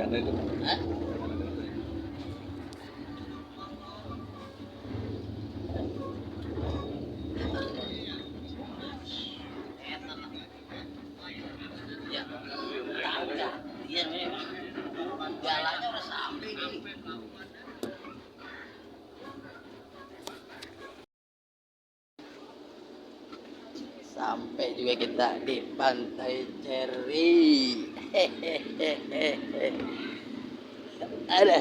ada itu. Hah? Ya, iya nih. Jalannya udah sampai nih. Sampai juga kita di Pantai Ceri. Hehehe. Ada.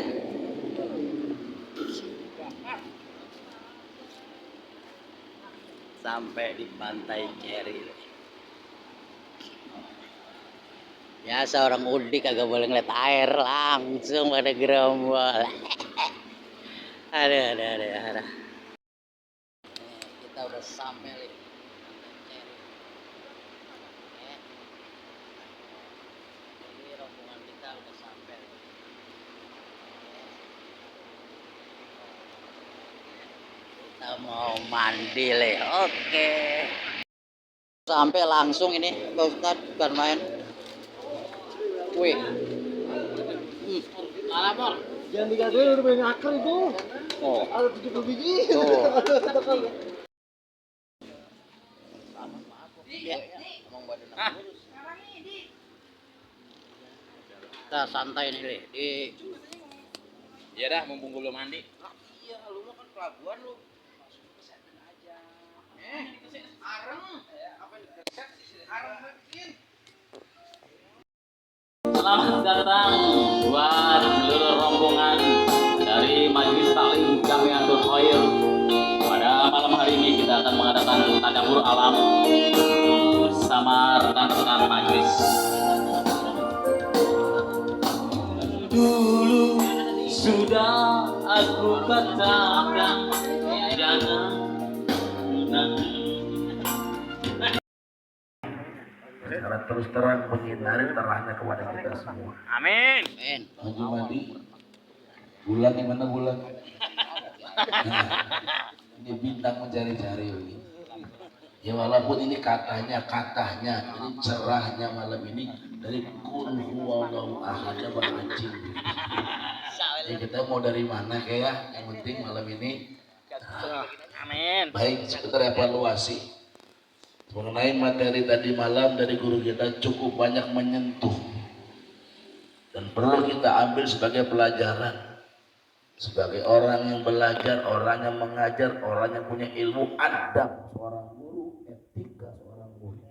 Sampai di Pantai Ceri. Biasa orang udik kagak boleh ngeliat air, langsung pada gerombol. Ada. Kita udah sampai nih. Ini rombongan kita udah sampai. Kita mau mandi leh. Oke. Sampai langsung ini Pak Ustadz, bukan main. Wih. Alamor. Jangan dikatakan udah banyak akar itu. Oh. Ada 70 biji. Tuh. Ya, emang badan aku lurus. Kita santai nih, Le. Iya dah, mumpung belum mandi. Iya, lu mah kan pelabuhan lu. Masuk ke seten aja. Areng. Apa yang dekat? Areng bikin. Selamat datang buat seluruh rombongan dari Majelis Taklim Jamiatul Khair. Pada malam hari ini kita akan mengadakan tadabbur alam bersama rekan-rekan majelis. Dulu sudah aku katakan jangan Karena terus terang menghindari terangnya kepada kita semua. Amin. Men. Maju mandi. Bulan di mana bulan? Nah, ini bintang mencari-cari ini. Ya walaupun ini katanya, ini cerahnya malam ini dari Qul huwallahu ahad Bang Acing. Jadi kita mau dari mana kayak yang penting malam ini. Amin. Baik, sekitar evaluasi. Mengenai materi tadi malam dari guru kita cukup banyak menyentuh dan perlu kita ambil sebagai pelajaran sebagai orang yang belajar, orang yang mengajar, orang yang punya ilmu adab seorang guru, etika seorang guru.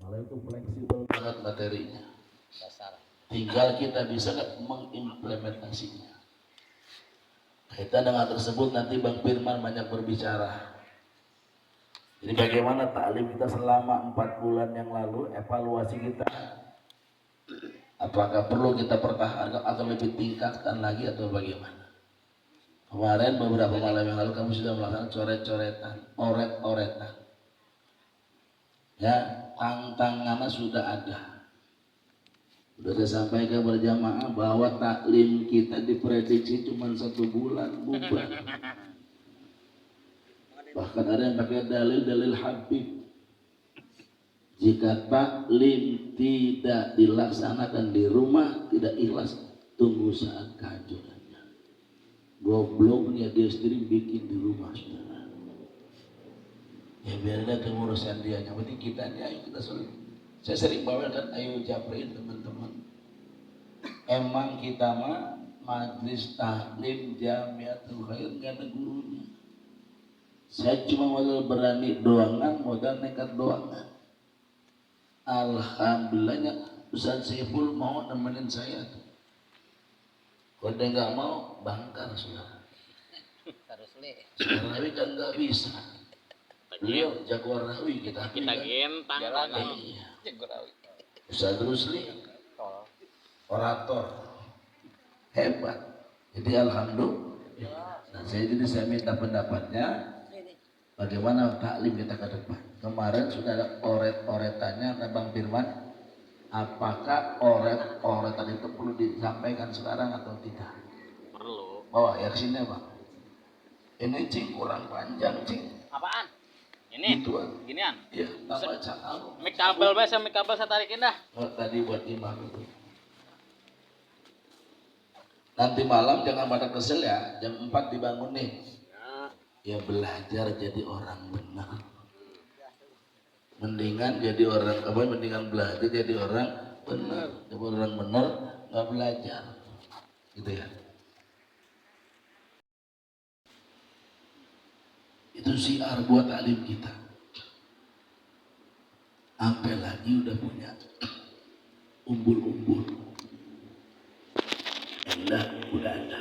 Malah itu fleksibel banget materinya. Tinggal kita bisa mengimplementasinya. Kaitan dengan tersebut nanti Bang Firman banyak berbicara. Jadi bagaimana taklim kita selama 4 bulan yang lalu, evaluasi kita, apakah perlu kita pertahankan atau lebih tingkatkan lagi atau bagaimana? Kemarin beberapa malam yang lalu kamu sudah melakukan coret-coretan, oret-oretan. Ya, tantangannya sudah ada. Sudah saya sampaikan berjamaah bahwa taklim kita diprediksi cuma 1 bulan bubar. Bahkan ada yang pakai dalil Habib. Jika taklim tidak dilaksanakan di rumah, tidak ikhlas, tunggu saat kehancurannya. Gobloknya dia sendiri bikin di rumah, saudara. Ya biar ada kemurusan dia. Yang penting kita ini, ayo kita sering. Saya sering bawakan, ayo japrin teman-teman. Emang kita mah Majelis Taklim Jamiatul Khair nggak ada gurunya. Saya cuma modal berani doangan, modal nekat doangan. Alhamdulillahnya Ustaz Saiful mau nemenin saya tuh. Kalau dia nggak mau, bangkar saudara. Harus Le. Rawi kan nggak bisa. Beliau jagoan Rawi kita. Kita gentang kan. Iya. Ustaz Rusli, orator hebat. Jadi alhamdulillah. Nah, saya minta pendapatnya. Bagaimana taklim kita ke depan? Kemarin sudah ada oret-oretannya kata Bang Firman. Apakah oret-oretan itu perlu disampaikan sekarang atau tidak? Perlu. Bawa ya kesini Bang. Ini Cing kurang panjang Cing. Apaan? Ini? Gituan. Ginian? Iya, tak baca. Mik kabel saya tarikin dah. Tadi buat imam itu. Nanti malam jangan pada kesel ya, jam 4 dibangun nih. Ya belajar jadi orang benar. Mendingan jadi orang apa? Mendingan belajar jadi orang benar. Jadi orang benar nggak belajar, gitu ya. Itu syiar buat alim kita. Sampai lagi udah punya umbul-umbul. Enggak, udah ada.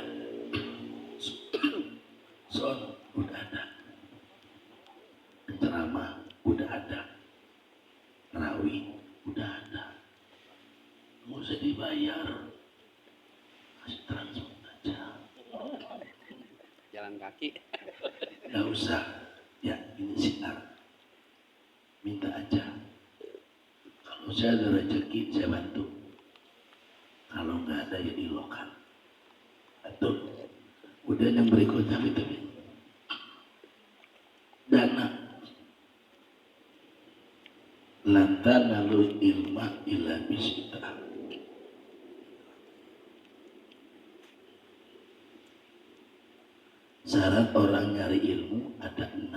Son, udah ada. Ceramah, udah ada. Rawi, udah ada. Nggak usah dibayar. Kasih transport aja. Jalan kaki. Nggak usah. Ya, ini sinar. Minta aja. Kalau saya ada rezeki, saya bantu. Kalau nggak ada, ya dilokan. Betul. Udah yang berikutnya itu. Dana. Lantana lu ilma ila bisita. Syarat orang nyari ilmu ada 6.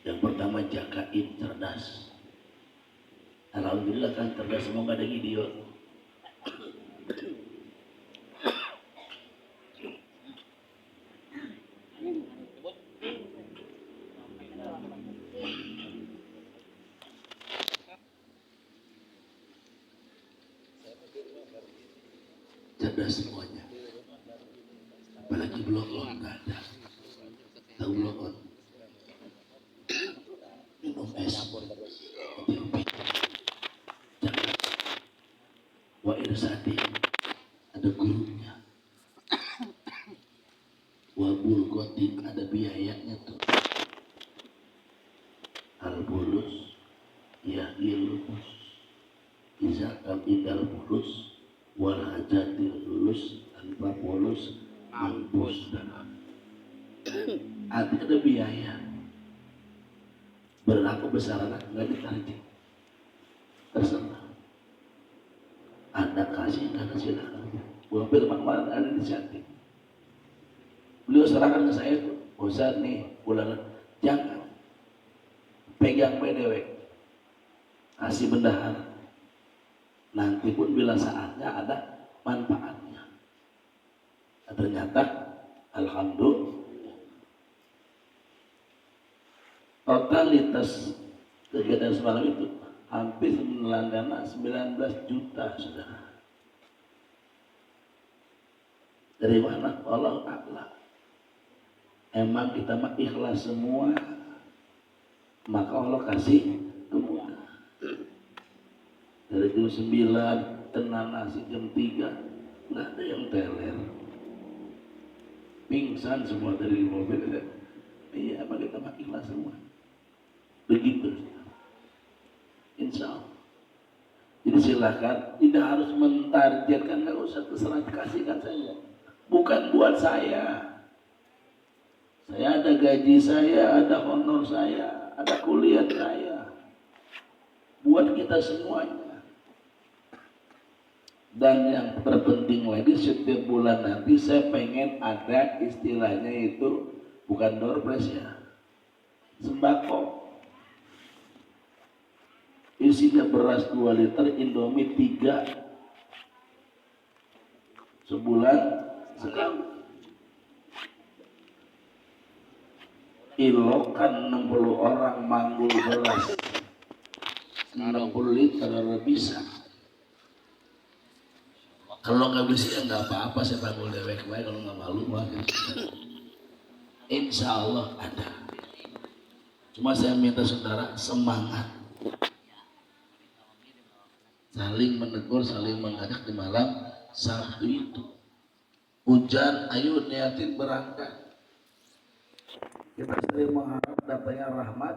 Yang pertama jakain, cerdas. Alhamdulillah kan cerdas, semua gak ada idiot. Cerdas semuanya. Apalagi blok on nggak ada. Tahu blok on? Minum es. Jangan. Wa irsadi. Ada gurunya. Wa bulgotin. Ada biayanya tuh. Al bulus. Ya ilmus. Izakal idal bulus. Wal hajatil lulus. Tanpa bulus. Mampus dan ada biaya. Berlaku besar anak nggak ditarik. Terserah. Anda kasih, Anda silakan. Gua hampir kemarin ada inisiatif. Beliau serahkan ke saya, Ustaz nih, bulanan jangan pegang PDW, kasih bendahara. Nanti pun bila saatnya ada manfaatnya. Ternyata alhamdulillah totalitas kegiatan semalam itu hampir menelan dana 19 juta, saudara. Dari mana? Allah Ta'ala. Emang kita mah ikhlas semua, maka Allah kasih kemudahan. Dari jam 9 tenang nasi jam 3 nggak ada yang teler. Pingsan semua dari mobil. Iya, apa kita mah ikhlas semua. Begitu. Insya Allah. Jadi silakan, tidak harus mentargetkan, nggak usah, terserah kasihkan saja. Bukan buat saya. Saya ada gaji saya, ada honor saya, ada kuliah saya. Buat kita semuanya. Dan yang terpenting lagi, setiap bulan nanti saya pengen ada istilahnya itu bukan door prize ya, sembako. Isinya beras 2 liter, Indomie 3, sebulan sekali. Ilokan 60 orang manggul beras 60 liter kalau bisa. Kalau nggak bisa ya nggak apa-apa, saya panggil dewek baik kalau nggak malu mah. Insya Allah ada. Cuma saya minta saudara semangat, saling menegur, saling mengajak di malam Sabtu itu. Hujan, ayo niatin berangkat. Kita sering mengharap datanya rahmat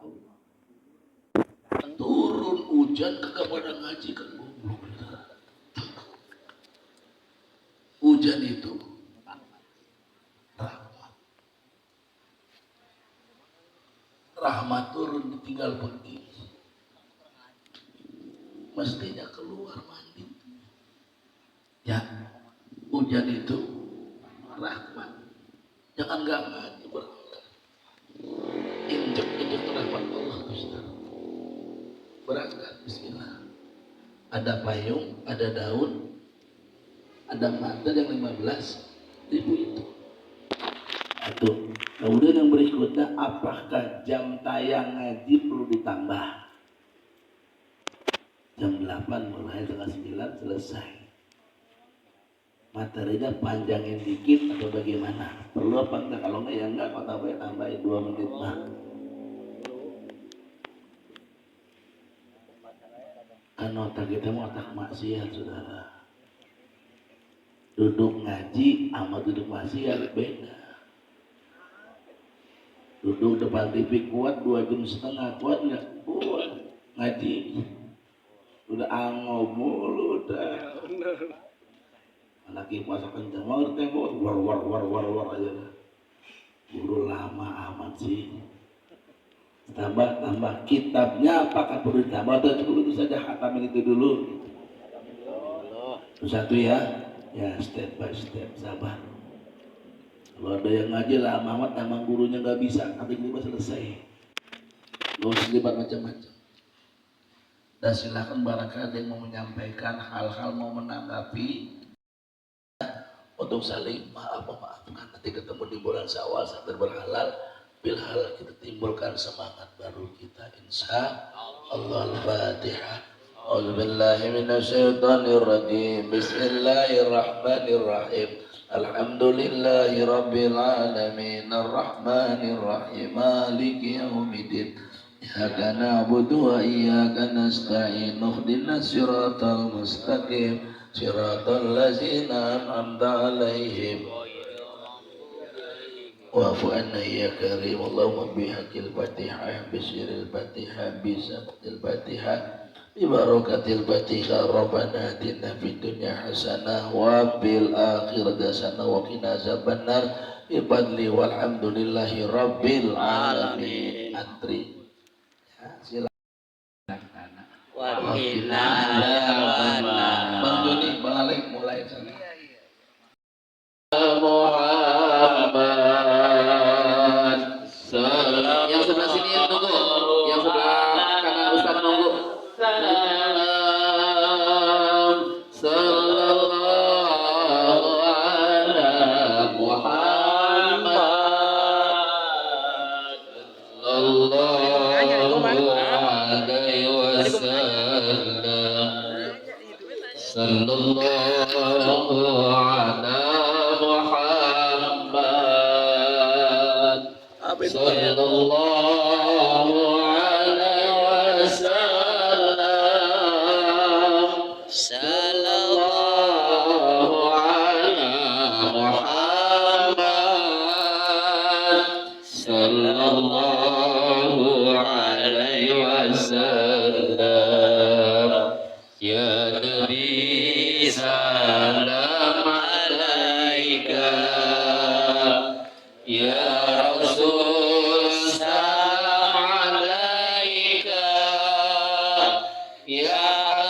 Allah. Turun hujan kagak pada ngaji kan goblok. Hujan itu rahmat. Rahmat turun ditinggal pergi. Mestinya keluar mandi. Ya, hujan itu rahmat. Jangan nggak ngaji berangkat. Injek rahmat Allah Ustaz. Berangkat bismillah. Ada payung, ada daun, ada mata yang 15.000 itu. Satu. Kemudian yang berikutnya, apakah jam tayang ngaji perlu ditambah? Jam 8 mulai, tengah 9 selesai. Materinya panjangin dikit atau bagaimana? Perlu apa enggak? Kalau enggak ya enggak, kalau tambah ya tambahin 2 menit mah. Kan otak kita mau otak maksiat, saudara. Duduk ngaji sama duduk maksiat beda. Duduk depan TV kuat 2,5 jam kuat nggak? Kuat. Ngaji udah angop mulu udah. Lagi puasa kencang mau tembok war aja lah. Guru lama amat sih. Tambah kitabnya apakah perlu ditambah atau cukup itu saja, khatamin itu dulu. Itu satu ya. Ya step by step, sabar. Kalau ada yang ngaji lama amat emang gurunya nggak bisa, nanti kita selesai. Nggak usah libat macam-macam. Dan silakan barangkali ada yang mau menyampaikan hal-hal, mau menanggapi, untuk saling maafkan. Nanti ketemu di bulan Syawal sambil berhalal, bilhalal kita timbulkan semangat baru kita, insya Allah. Al-Fatihah. A'udzubillahi minasyaitonirrajim. Bismillahirrahmanirrahim. Alhamdulillahi rabbil alamin, arrahmanir rahim, maliki yaumiddin. Iyyaka na'budu wa iyyaka nasta'in. Ihdinas siratal mustaqim, siratal ladzina an'amta 'alaihim. Wa'fu 'anna ya karim. Allahumma bihaqqil Fatihah, bisiril Fatihah, bisabtil Fatihah, Ibarakatil Fatihah. Rabbana atina fid dunya hasanah wa fil akhirati hasanah wa qina azabannar. Bi fadli walhamdulillahi rabbil alamin. Antri. Ya, silakan. Wa qina azabannar. Bang Joni, Bang Alek mulai sana. Muhammad yang sebelah sini yang tunggu, yang sebelah kanan Ustaz nunggu. Salam sallallahu ala Muhammad sallallahu alaihi wasallam. Sallallahu ala Muhammad sallallahu alaihi wasallam. Sallallahu ala Muhammad sallallahu alaihi wasallam. Ya Nabi salam alaika, ya Rasul salam alaika, ya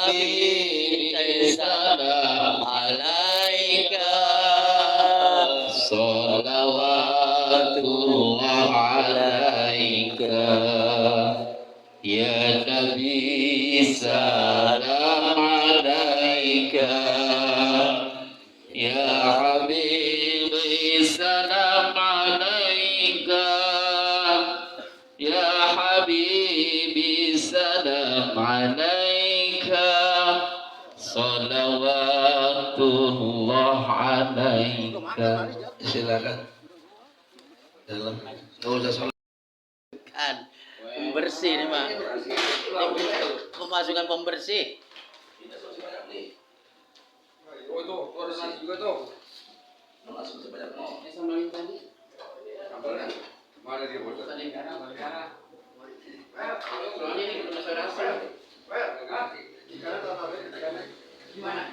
Habib salam alaika. Salawatullah alaika, ya Nabi salam alaika, ya Habibi salam alaika, ya Habibi salam alaika. Salawatullah alaika. Silakan. Dalam. Nggak usah salat. Kan pembersih nih Pak. Pemasukan pembersih. Oh itu ada nasi juga tuh. Langsung sebanyak mau. Sambalin tadi. Sambalnya mana dia bos? Tadi karena soalnya ini belum rasa. Gimana?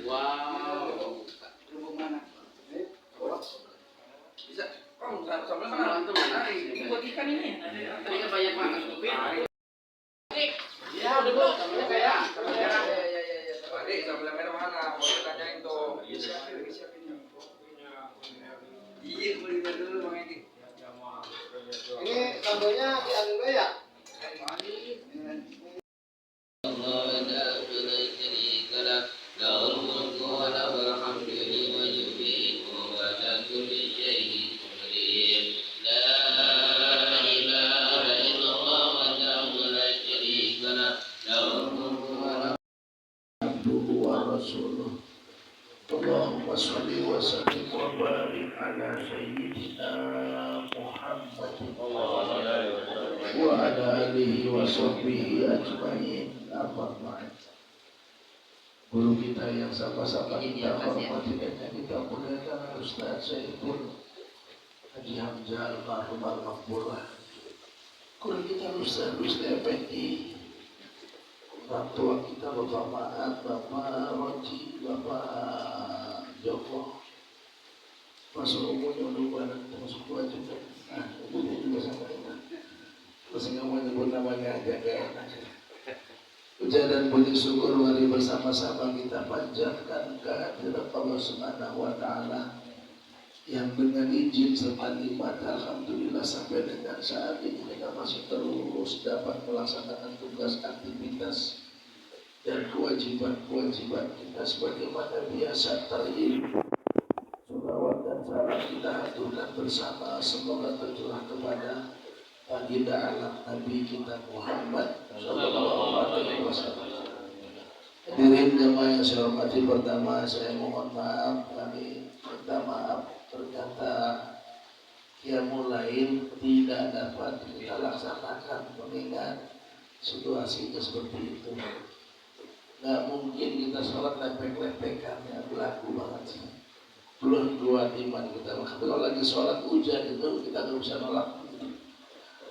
Wow. Kerupuk mana? Bisa. Kamu sambalnya Sama mana? antum. Ini buat ikan ini. Tadi kan banyak banget. Ya, udah belum. Kayak lagunya diambil dulu ya. Allahumma sholli wa sallim wa barik ala sayyidina Muhammadin wa ala alihi wa sahbihi ajma'in. Amma ba'd. Guru kita yang sama-sama kita hormati dan kita muliakan Ustaz Saiful Haji Hamzah almarhum al-Maqburah. Guru kita Ustaz Effendi, orang tua kita Bapak Maat, Bapak Roji, Bapak Joko, masuk umurnya udah barang termasuk tua juga. Nah, ibunya juga sama kita. Terus nggak mau nyebut namanya aja gak enak. Puja dan puji syukur mari bersama-sama kita panjatkan kehadirat Allah Subhanahu wa Ta'ala yang dengan izin serta nikmat alhamdulillah sampai dengan saat ini kita masih terus dapat melaksanakan tugas aktivitas dan kewajiban-kewajiban kita sebagaimana biasa terilmu. Salawat dan salam kita haturkan bersama semoga tercurah kepada baginda alam Nabi kita Muhammad sallallahu alaihi wasallam. Hadirin jemaah yang saya hormati, pertama saya mohon maaf, kami minta maaf ternyata Qiyamul Lail tidak dapat kita laksanakan mengingat situasinya seperti itu. Nggak mungkin kita sholat lepek-lepekan, ya berlaku banget sih. Belum dua iman kita, tapi kalau lagi sholat hujan itu kita nggak bisa nolak.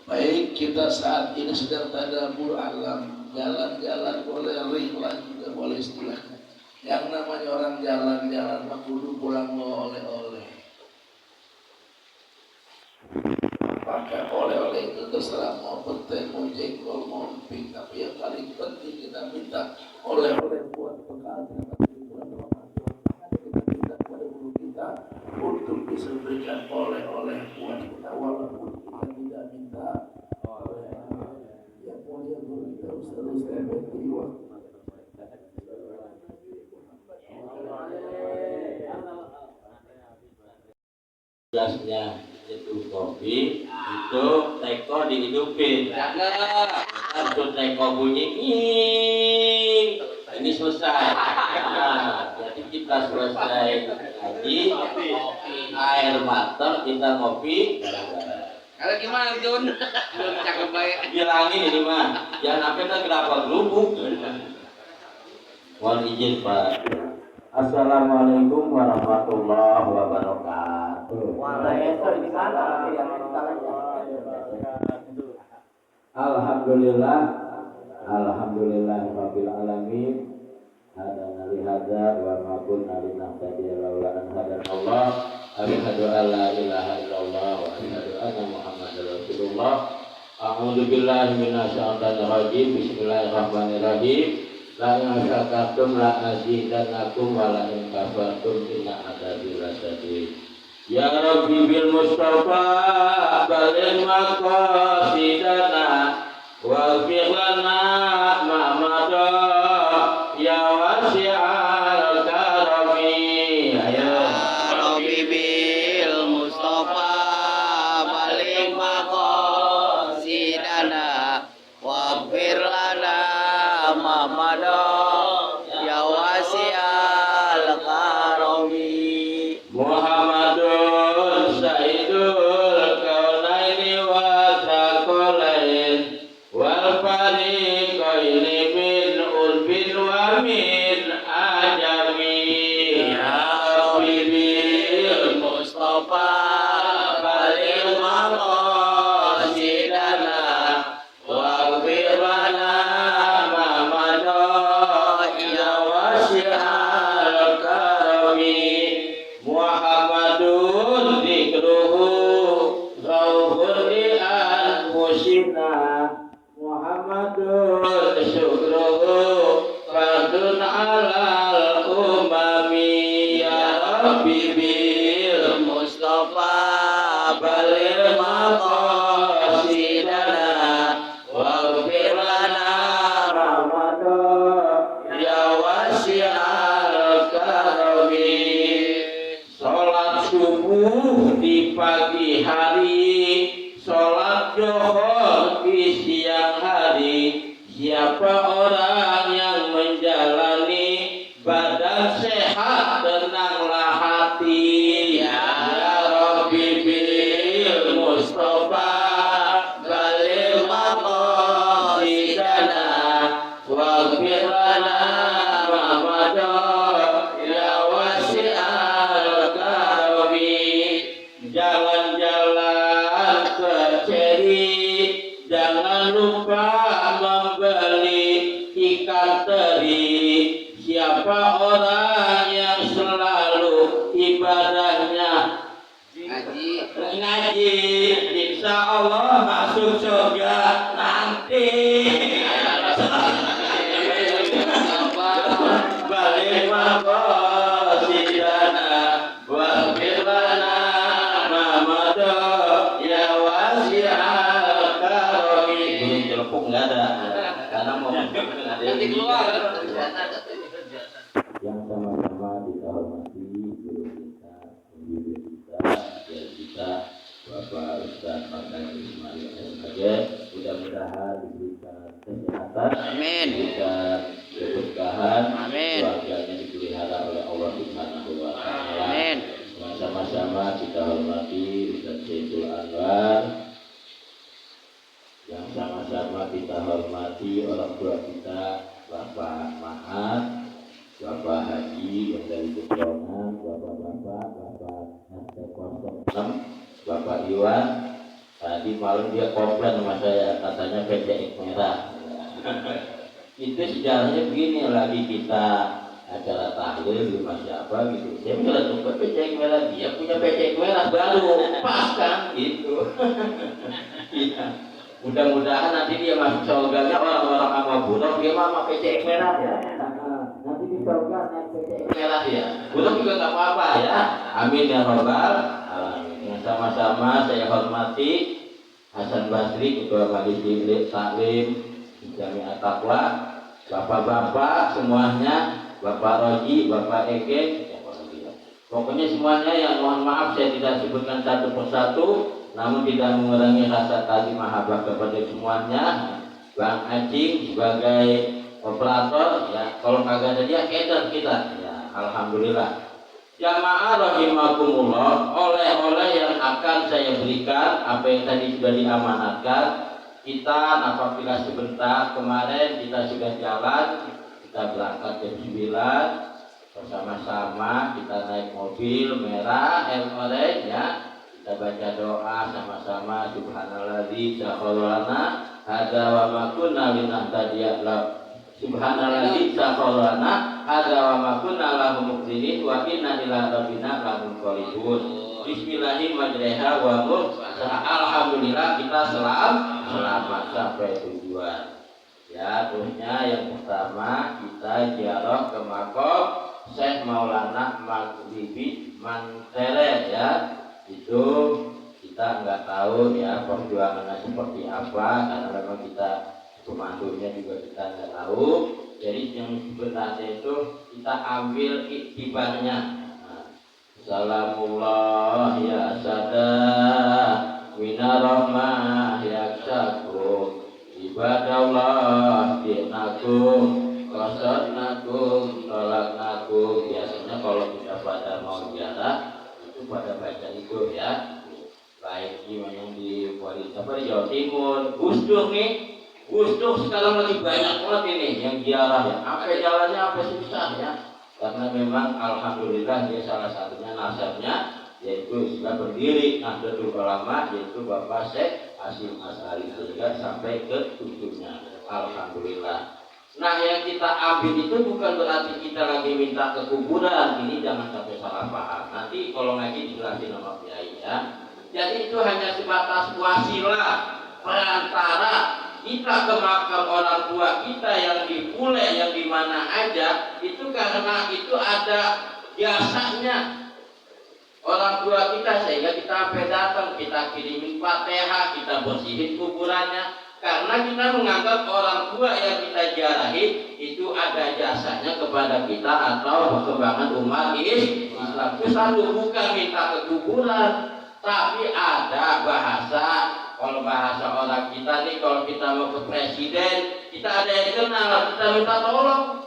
Baik, kita saat ini sedang tadabbur alam, jalan-jalan boleh, ringlah juga boleh istilahnya. Yang namanya orang jalan-jalan mah kudu pulang oleh-oleh. Apakah oleh-oleh itu terserah mau petai, mau jengkol, mau emping, tapi yang paling penting kita minta oleh-oleh buat bekal nanti bulan Ramadan. Kita minta kepada guru kita untuk bisa berikan oleh-oleh buat kita walaupun kita tidak minta oleh-oleh. Yang mulia guru kita Ustaz Effendi gelasnya itu kopi, itu teko dihidupin. Itu teko bunyi, ini selesai. Nah, jadi kita selesai ngaji, air matang kita ngopi. Kalau gimana Jun? Belum cakep baik. Bilangin ini mah, jangan sampai tergelapar lubuk. Mohon izin Pak. Assalamualaikum warahmatullahi wabarakatuh. Waalaikumsalam. Alhamdulillah, alhamdulillah rabbil alamin. Hadana li hadza wa ma kunna linahtadiya laula an hadana Allah. Asyhadu an la ilaha illallah wa asyhadu anna Muhammadar Rasulullah. A'udzu billahi minasy syaithanir rajim. Bismillahirrahmanirrahim. La in syakartum la azidannakum wa la in kafartum inna adzabi lasyadid. Ya Rabbi bil Mustafa balil maqasidana wa fi'lana ma madha ya wasi'al karami. Ya Rabbi bil Mustafa balik maqasidana waghfir lana ma madha ya wasi'al karami. Muhammadun Sayyidul Kaunaini wa Thaqalain wal fariqaini min urbin wa min ajami. Ya Rabbi bil Mustafa balik maqasidana waghfir lana ma madha ya wasi'al karami. Muhammadun dzikruhu rawhun li anfusina. Muhammadun syukruhu fardun alal umami. Ya Rabbi bil Mustafa balik maqasidana siapa orang yang menjalani badan sehat tenanglah hati ya Rabbi bil Mustafa balil maqasidana waghfir lana ma madha ya wasi'al karami. Jalan-jalan ke Ceri, jangan lupa membeli ikan teri. Siapa orang yang selalu ibadahnya ngaji, insya Allah masuk surga nanti. Balik maqasidana waghfir lana ma madha ya wasi'al karami. Ini celepuk nggak ada karena mau nanti keluar. Yang sama-sama kita hormati guru kita, pembimbing kita, kiai kita, Bapak Ustaz Makan Ismail SPG. Mudah-mudahan diberikan kesehatan, diberikan keberkahan, keluarganya dipelihara oleh Allah Subhanahu wa Ta'ala. Sama-sama kita hormati Ustaz Saiful Anwar. Yang sama-sama kita hormati orang tua kita, Bapak Mahat, Bapak Haji yang dari Pekalongan, Bapak-bapak, Bapak RT 06, Bapak Iwan. Tadi malam dia komplain sama saya, katanya PCX merah. Itu sejarahnya begini, lagi kita acara tahlil di rumah siapa gitu. Saya bilang tuh PCX merah, dia punya PCX merah baru, pas kan gitu. Iya. Mudah-mudahan nanti dia masuk surganya orang-orang sama buruk, dia mah PCX merah ya. Nanti di surga naik PCX merah ya. Buruk juga nggak apa-apa ya. Amin ya robbal alamin. Yang sama-sama saya hormati Hasan Basri, Ketua Majelis Taklim Jami'at Taqwa, bapak-bapak semuanya, Bapak Roji, Bapak Ege, pokoknya semuanya yang mohon maaf saya tidak sebutkan satu persatu, namun tidak mengurangi rasa tali mahabbah kepada semuanya. Bang Acing sebagai operator ya, kalau kagak ada dia cater kita ya, alhamdulillah. Jamaah rahimakumullah, oleh-oleh yang akan saya berikan apa yang tadi sudah diamanatkan. Kita apabila sebentar kemarin kita sudah jalan, kita berangkat jam 9 bersama-sama, kita naik mobil merah orange ya. Kita baca doa sama-sama, subhanalladzi sakhalana hada wa ma kunna linahtadiya subhanalladzi sakhalana hada wa ma kunna lahu muqrinin wa inna ila rabbina lamunqalibun. Bismillahirrahmanirrahim wa alhamdulillah kita selamat sampai tujuan. Ya, terusnya yang pertama kita ziarah ke makam Syekh Maulana Maghribi Mantere ya. Itu kita nggak tahu ya perjuangannya seperti apa, karena memang kita pemandunya juga kita nggak tahu. Jadi yang sebenarnya itu kita ambil iktibarnya. Salamullah ya sadah minarahmah ya syakur ibadallah dinakum qasadnakum tolaknakum. Biasanya kalau kita pada mau ziarah itu pada baca itu ya, baik yang di Jawa Timur, Gusdur nih, Gusdur sekarang lagi banyak banget ini yang ziarah ya, sampai jalannya sampai susah ya, karena memang alhamdulillah dia salah satunya nasabnya yaitu sudah berdiri Nahdlatul Ulama, yaitu Bapak Syekh Hasyim Asy'ari, sehingga sampai ke tujuhnya alhamdulillah. Nah yang kita ambil itu bukan berarti kita lagi minta ke kuburan, ini jangan sampai salah paham. Nanti kalau ngaji dijelasin sama kiai ya. Jadi itu hanya sebatas wasilah perantara kita ke makam orang tua kita yang di Pule, yang di mana aja, itu karena itu ada jasanya orang tua kita, sehingga kita sampai datang, kita kirimin Fatihah, kita bersihin kuburannya, karena kita menganggap orang tua yang kita ziarahi itu ada jasanya kepada kita atau perkembangan umat Islam. Itu satu, bukan minta ke kuburan, tapi ada bahasa. Kalau bahasa orang kita nih, kalau kita mau ke presiden, kita ada yang kenal, kita minta tolong.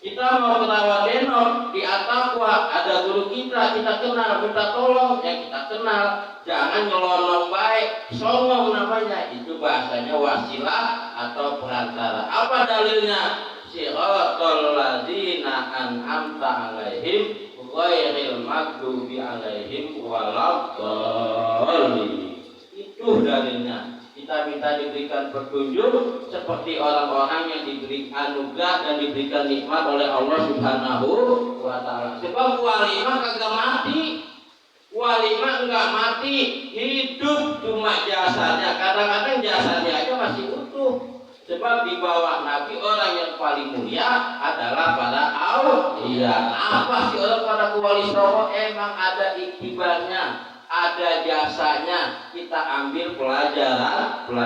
Kita mau ke Rawadenok di Ataqwa, ada guru kita kenal, minta tolong, ya kita kenal. Jangan nyelonong baik, songong namanya. Itu bahasanya wasilah atau perantara. Apa dalilnya? Siratal ladzina an'amta 'alaihim ghairil maghdubi 'alaihim waladdallin. Itu dalilnya. Kita minta diberikan petunjuk seperti orang-orang yang diberi anugerah dan diberikan nikmat oleh Allah Subhanahu wa taala. Sebab walimah kagak mati. Walimah enggak mati, hidup cuma jasadnya. Kadang-kadang jasadnya aja masih utuh. Sebab di bawah Nabi orang yang paling mulia adalah para auliya. Apa sih orang pada wali songo? Emang ada iktibarnya, ada jasanya. Kita ambil pelajaran apa?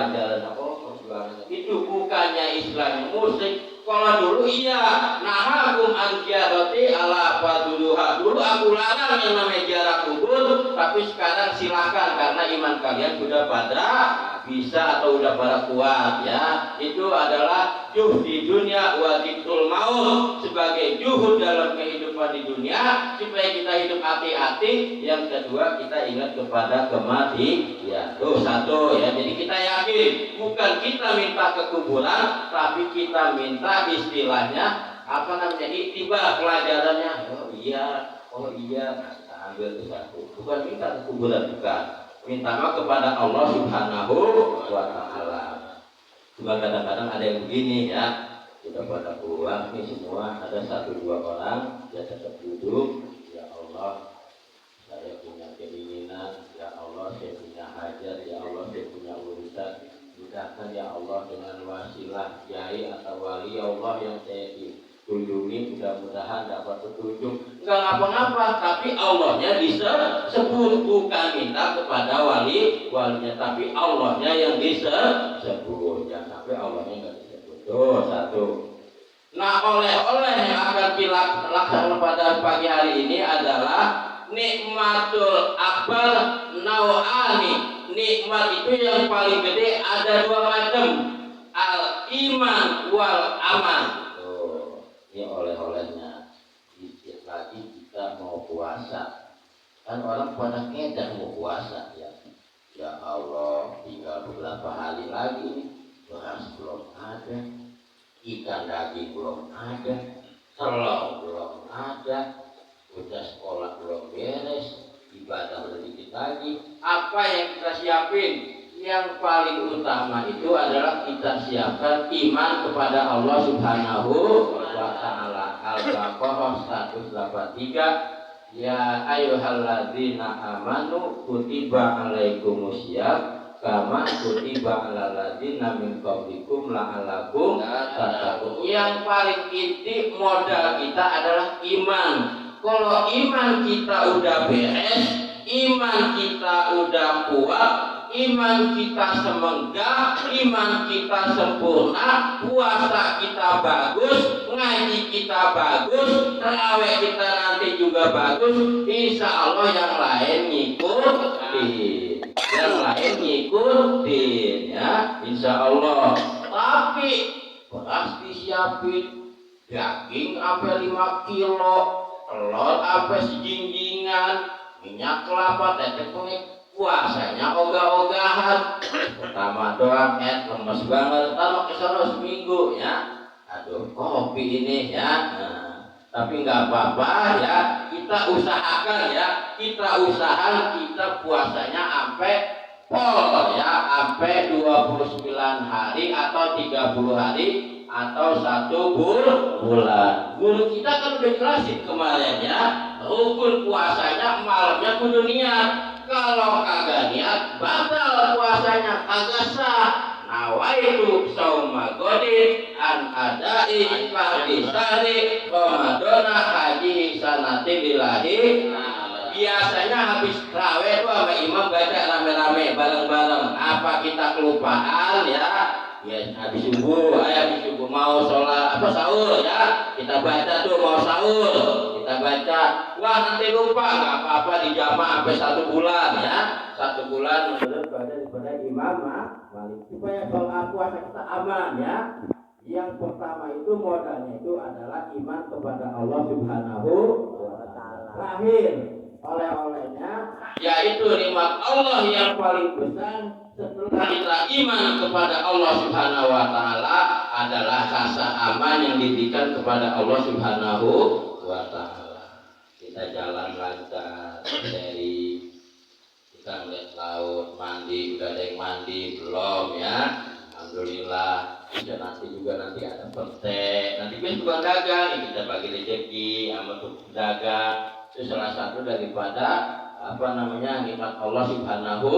Itu bukannya Islam musik. Kalau dulu iya, nahakum an ziyarati ala faduluha. Dulu aku larang yang namanya ziarah kubur, tapi sekarang silakan karena iman kalian sudah pada bisa atau udah pada kuat ya. Itu adalah juhud di dunia wa dzikrul maut, sebagai juhud dalam kehidupan di dunia supaya kita hidup hati-hati. Yang kedua, kita ingat kepada kematian. Ya, tuh satu ya. Jadi kita yakin bukan kita minta ke kuburan, tapi kita minta istilahnya apa namanya, iktibar pelajarannya. Oh iya, nah, kita ambil itu satu. Bukan minta ke kuburan, bukan. Minta maaf kepada Allah Subhanahu wa taala. Cuma kadang-kadang ada yang begini ya, kita pada pulang nih semua, ada 1-2 orang dia tetap duduk. Ya Allah, saya punya keinginan, ya Allah saya punya hajat, ya Allah saya punya urusan. Mudahkan ya Allah dengan wasilah kiai atau wali Allah yang saya kunjungi, mudah-mudahan dapat petunjuk. Enggak ngapa-ngapa, tapi Allahnya disebut, bukan minta kepada walinya, tapi Allahnya yang disebut. Jangan sampai Allahnya enggak disebut. Tuh satu. Nah, oleh-oleh yang akan kita laksanakan pada pagi hari ini adalah nikmatul akbar nau'ani. Nikmat itu yang paling gede ada 2 macam, al iman wal aman. Ini oleh-olehnya. Dikit lagi kita mau puasa. Kan orang pada ngedar mau puasa ya. Ya Allah, tinggal beberapa hari lagi nih. Beras belum ada, ikan daging belum ada, telur belum ada, udah sekolah belum beres, ibadah udah dikit lagi. Apa yang kita siapin? Yang paling utama itu adalah kita siapkan iman kepada Allah Subhanahu wa ta'ala. Al-Baqarah 183. Ya ayyuhalladzina amanu kutiba alaikumusiyam kama kutiba alal ladzina min qablikum la'allakum tattaqun. Yang paling inti modal kita adalah iman. Kalau iman kita udah beres, iman kita udah kuat, iman kita semenggak, iman kita sempurna, puasa kita bagus, ngaji kita bagus, tarawih kita nanti juga bagus, insya Allah yang lain ngikutin, ya, insya Allah. Tapi beras disiapin, daging sampai 5 kilo, telur sampai sejinggingan, minyak kelapa, tetek pengek. Puasanya ogah-ogahan. Pertama doang lemes banget. Taruh ke sana seminggu ya. Aduh, kopi ini ya. Nah, tapi nggak apa-apa ya. Kita usahakan ya. Kita puasanya sampai pol ya, sampai 29 hari atau 30 hari atau 1 bulan. Guru kita kan udah jelasin kemarin ya. Rukun puasanya malamnya kudu niat. Kalau kagak niat, batal puasanya, kagak sah. Nawaitu sauma godin an adai fardisari Ramadana haji sanati billahi. Biasanya habis raweh tuh sama imam baca rame-rame bareng-bareng. Apa kita kelupaan ya? Ya habis subuh mau sholat sahur ya, kita baca tuh mau sahur, kita baca. Wah nanti lupa, nggak apa-apa dijama sampai 1 bulan ya. 1 bulan menurut daripada Imam Malik supaya sholat puasa kita aman ya. Yang pertama itu modalnya itu adalah iman kepada Allah Subhanahu wa Ta'ala. Terakhir, oleh-olehnya yaitu nikmat Allah yang paling besar setelah kita iman kepada Allah Subhanahu wa Ta'ala adalah rasa aman yang diberikan kepada Allah Subhanahu wa Ta'ala. Kita jalan lancar dari kita melihat laut, mandi, udah ada yang mandi belum ya? Alhamdulillah. Dan nanti juga nanti ada petek, nanti kan juga dagang, ya kita bagi rezeki sama untuk dagang. Itu salah satu daripada nikmat Allah Subhanahu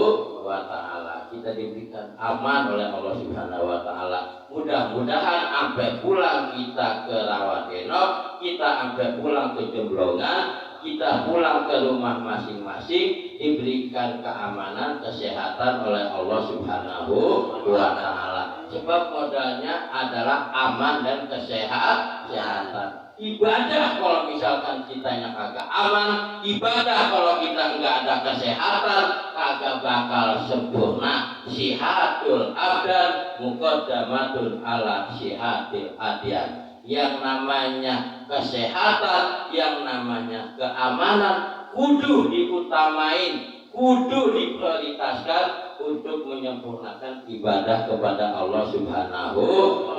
wa Ta'ala. Kita diberikan aman oleh Allah Subhanahu wa Ta'ala. Mudah-mudahan sampai pulang kita ke Rawadenok, kita sampai pulang ke Jemblongan, kita pulang ke rumah masing-masing diberikan keamanan, kesehatan oleh Allah Subhanahu wa Ta'ala. Sebab modalnya adalah aman dan kesehatan. Ibadah kalau misalkan kitanya kagak aman, ibadah kalau kita enggak ada kesehatan, kagak bakal sempurna. Sihatul abdan muqaddamatun ala sihatil adyan. Yang namanya kesehatan, yang namanya keamanan kudu diutamain, kudu diprioritaskan untuk menyempurnakan ibadah kepada Allah Subhanahu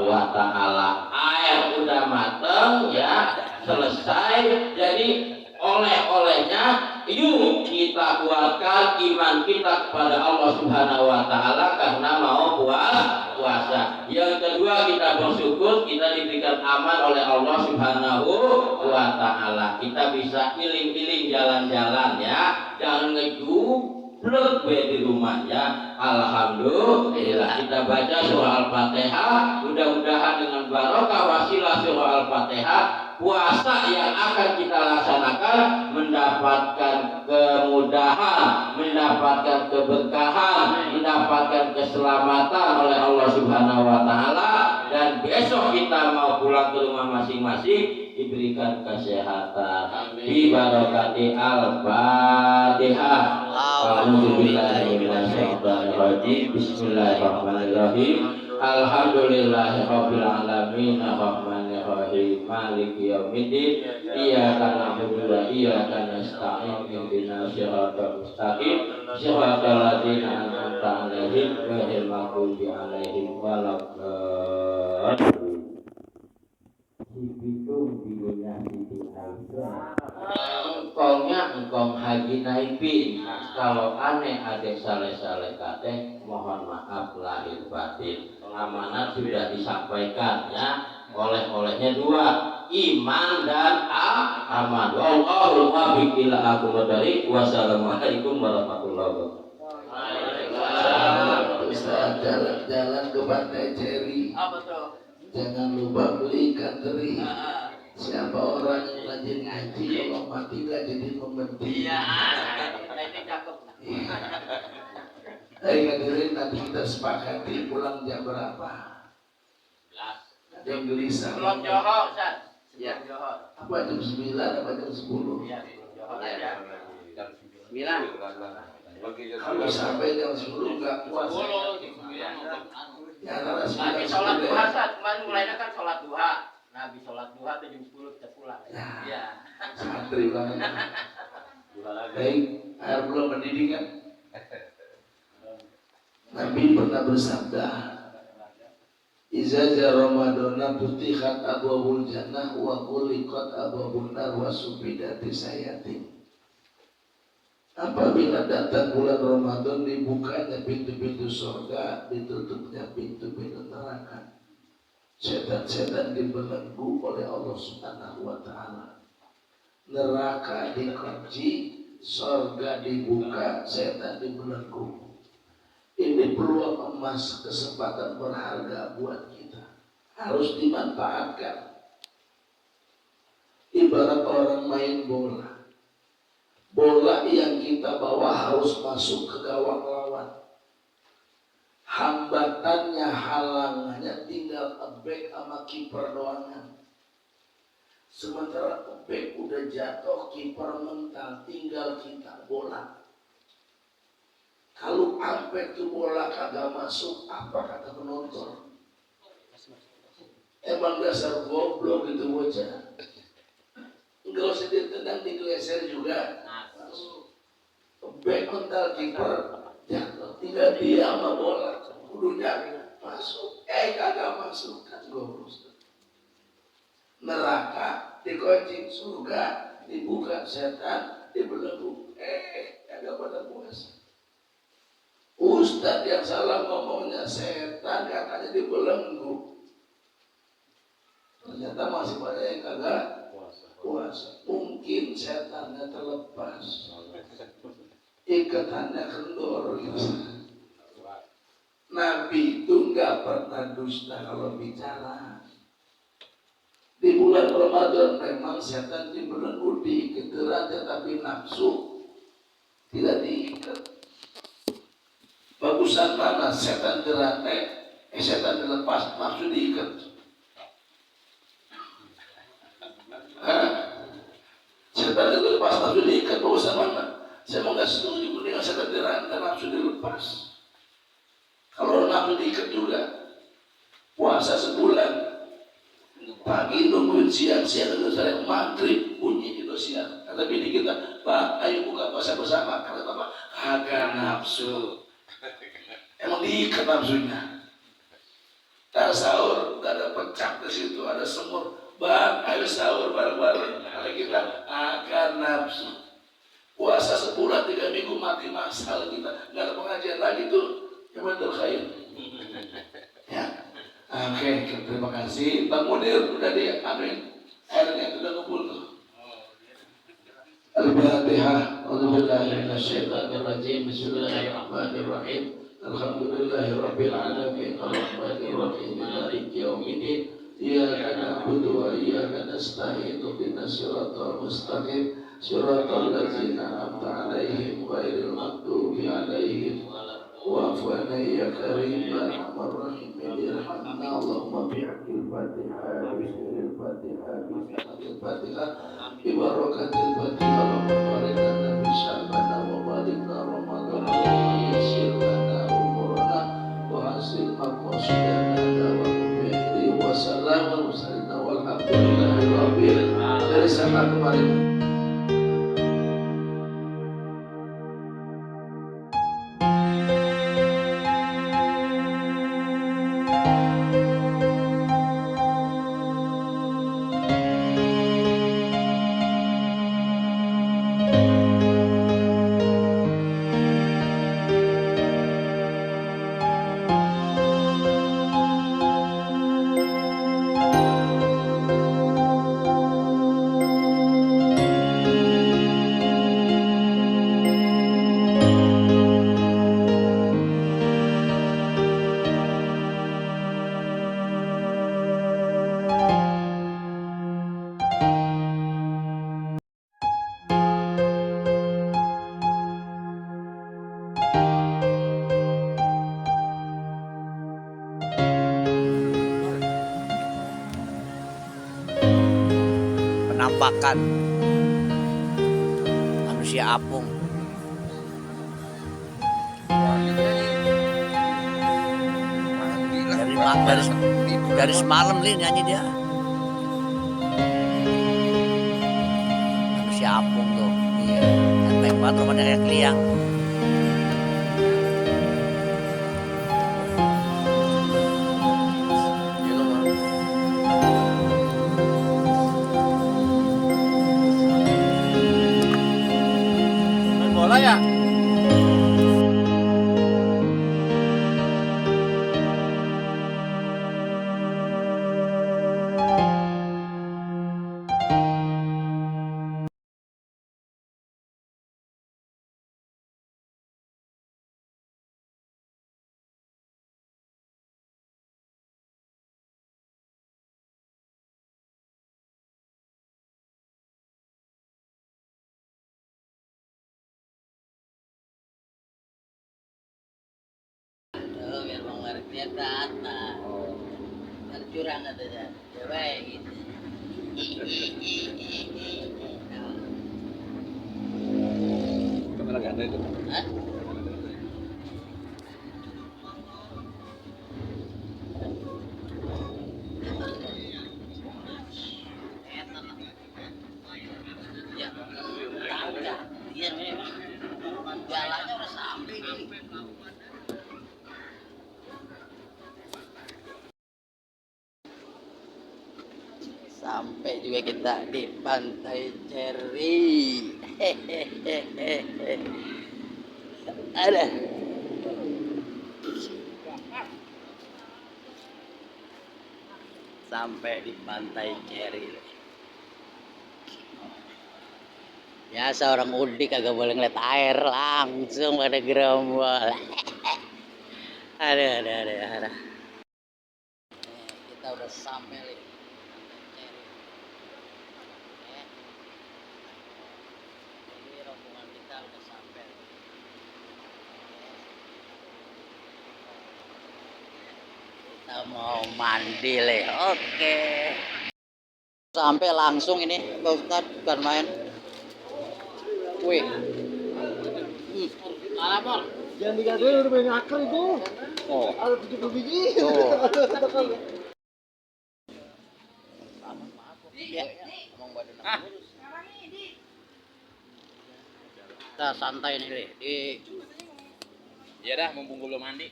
wa Ta'ala. Air udah mateng ya, selesai. Jadi oleh-olehnya yuk kita kuatkan iman kita kepada Allah Subhanahu wa Ta'ala karena mau puasa. Yang kedua, kita bersyukur kita diberikan aman oleh Allah Subhanahu wa Ta'ala. Kita bisa iling-iling jalan-jalan ya, jangan ngejublek di rumah ya. Alhamdulillah, kita baca surah Al-Fatihah. Mudah-mudahan dengan barokah wasilah surah Al-Fatihah, puasa yang akan kita laksanakan mendapatkan kemudahan, mendapatkan keberkahan, mendapatkan keselamatan oleh Allah Subhanahu wa Ta'ala. Dan besok kita mau pulang ke rumah masing-masing diberikan kesehatan. Bi barakati Al-Fatihah. A'udzubillahi minasyaitonir rajim. Bismillahirrahmanirrahim. Alhamdulillahirabbil alamin arrahmanir rahim maliki yaumiddin iyyaka na'budu wa iyyaka nasta'in ihdinas siratal mustaqim siratal ladzina an'amta 'alaihim ghairil maghdubi 'alaihim waladdallin. Sipitung dulunya Siti Aisyah. Engkong Haji Naipin. Kalau aneh adek saleh-saleh kadeh, mohon maaf lahir batin. Amanat sudah disampaikan ya. Oleh-olehnya dua, iman dan aman. Wallahul muwaffiq ila aqwamit thoriq. Wassalamualaikum warahmatullahi wabarakatuh. Waalaikumsalam. Ustaz, jalan-jalan ke Pantai Ceri. Apa tuh? Jangan lupa beli ikan teri. Siapa orang yang rajin ngaji kalau mati gak jadi membeli. Iya, ini cakep. Hai hadirin, nanti kita sepakati pulang jam berapa? Ada yang gelisah. Belum Johor, Ustaz. Ya, Johor. Apa jam 9 apa jam 10? Iya, Johor aja. 9. Kalau sampai jam 10 nggak puasa. Ya, karena Habis sholat duha, Ustaz. Kemarin mulainya kan sholat duha. Nah, habis sholat duha tuh jam 10 kita pulang. Iya. Santri banget. Baik, air belum mendidih kan? Nabi pernah bersabda, Iza ja Ramadana putihat abwabul jannah wa quliqat abwabun nar wa subidati sayati. Apabila datang bulan Ramadan, dibukanya pintu-pintu surga, ditutupnya pintu-pintu neraka. Setan-setan dibelenggu oleh Allah Subhanahu wa Ta'ala. Neraka dikunci, surga dibuka, setan dibelenggu. Ini peluang emas, kesempatan berharga buat kita. Harus dimanfaatkan. Ibarat orang main bola. Bola yang kita bawa harus masuk ke gawang lawan. Hambatannya, halangannya tinggal back sama kiper doangan. Sementara back udah jatuh, kiper mental, tinggal kita bola. Kalau sampai tuh bola kagak masuk, apa kata penonton? Emang dasar goblok itu bocah. Enggak usah ditendang, digeser juga. Back mental kiper jatuh, tinggal dia sama bola. Kudu nyari masuk. Kagak masuk kan goblok. Neraka dikunci, surga dibuka, setan dibelenggu. Kagak pada puas. Ustadz yang salah ngomongnya setan katanya dibelenggu. Ternyata masih pada yang kagak puasa. Mungkin setannya terlepas, ikatannya kendor gitu. Nabi itu nggak pernah dusta kalau bicara. Di bulan Ramadan memang setan dibelenggu, diikat aja, tapi nafsu tidak diikat. Bagusan mana setan dirantai, setan dilepas, nafsu diikat. Setan dilepas, nafsu diikat, bagusan mana? Saya mau nggak setuju dengan setan dirantai, nafsu dilepas. Kalau nafsu diikat juga, puasa sebulan. Pagi nungguin siang itu saya maghrib bunyi itu siang. Kata bini kita, Pak, ayo buka puasa bersama. Kata Bapak, kagak nafsu. Emang diikat nafsunya. Tak sahur, tak ada pecah di situ, ada semur. Bang, ayo sahur bareng-bareng. Kata kita, kagak nafsu. Puasa sebulan 3 minggu mati masal kita. Nggak ada pengajian lagi tuh. Yang betul khair. Ya. Oke, terima kasih. Bang Munir udah dianuin airnya sudah ngumpul tuh. Al-Fatihah. A'udzubillahi minasyaitonir rajim. Bismillahirrahmanirrahim. Alhamdulillahirabbil alamin. Arrahmanir rahim. Maliki yaumiddin. Iyyaka na'budu wa iyyaka nasta'in. Ihdinas siratal mustaqim. Siratal ladzina an'amta 'alaihim ghairil maghdubi 'alaihim wa'fu 'anna ya karim ya arhamar rahimin irhamna Allahumma bihaqqil Fatihah bismillahil Fatihah bismillahil Fatihah bi barakatil Fatihah wa barakana bi syabana wa balikna Ramadan wa yassir lana umurana wa hasil maqasidana wa bihi wa salam wa salina walhamdulillahi rabbil alamin. Dari sana kemarin penampakan manusia apung. Dari semalam nih nyanyi dia. Manusia apung tuh. Iya, enteng banget rumahnya kayak kliang. Bola ya? Biar Bang Marek kelihatan, nah, curang katanya, ya baik gitu. Kamera ganda itu. Hah? Sampai juga kita di Pantai Cherry. Ada. Sampai di Pantai Cherry. Biasa orang udik kagak boleh ngeliat air, langsung pada gerombol. Ada. Kita udah sampai nih. Ini rombongan kita udah sampai. Kita mau mandi leh. Oke. Sampai langsung ini, Pak Ustadz, bukan main. Wih. Alamor. Jangan digadoin, udah banyak akar itu. Oh. Ada 70 biji. Tuh. Ada. Ya, emang badan aku lurus. Kita santai nih, Le. Iya dah, mumpung belum mandi.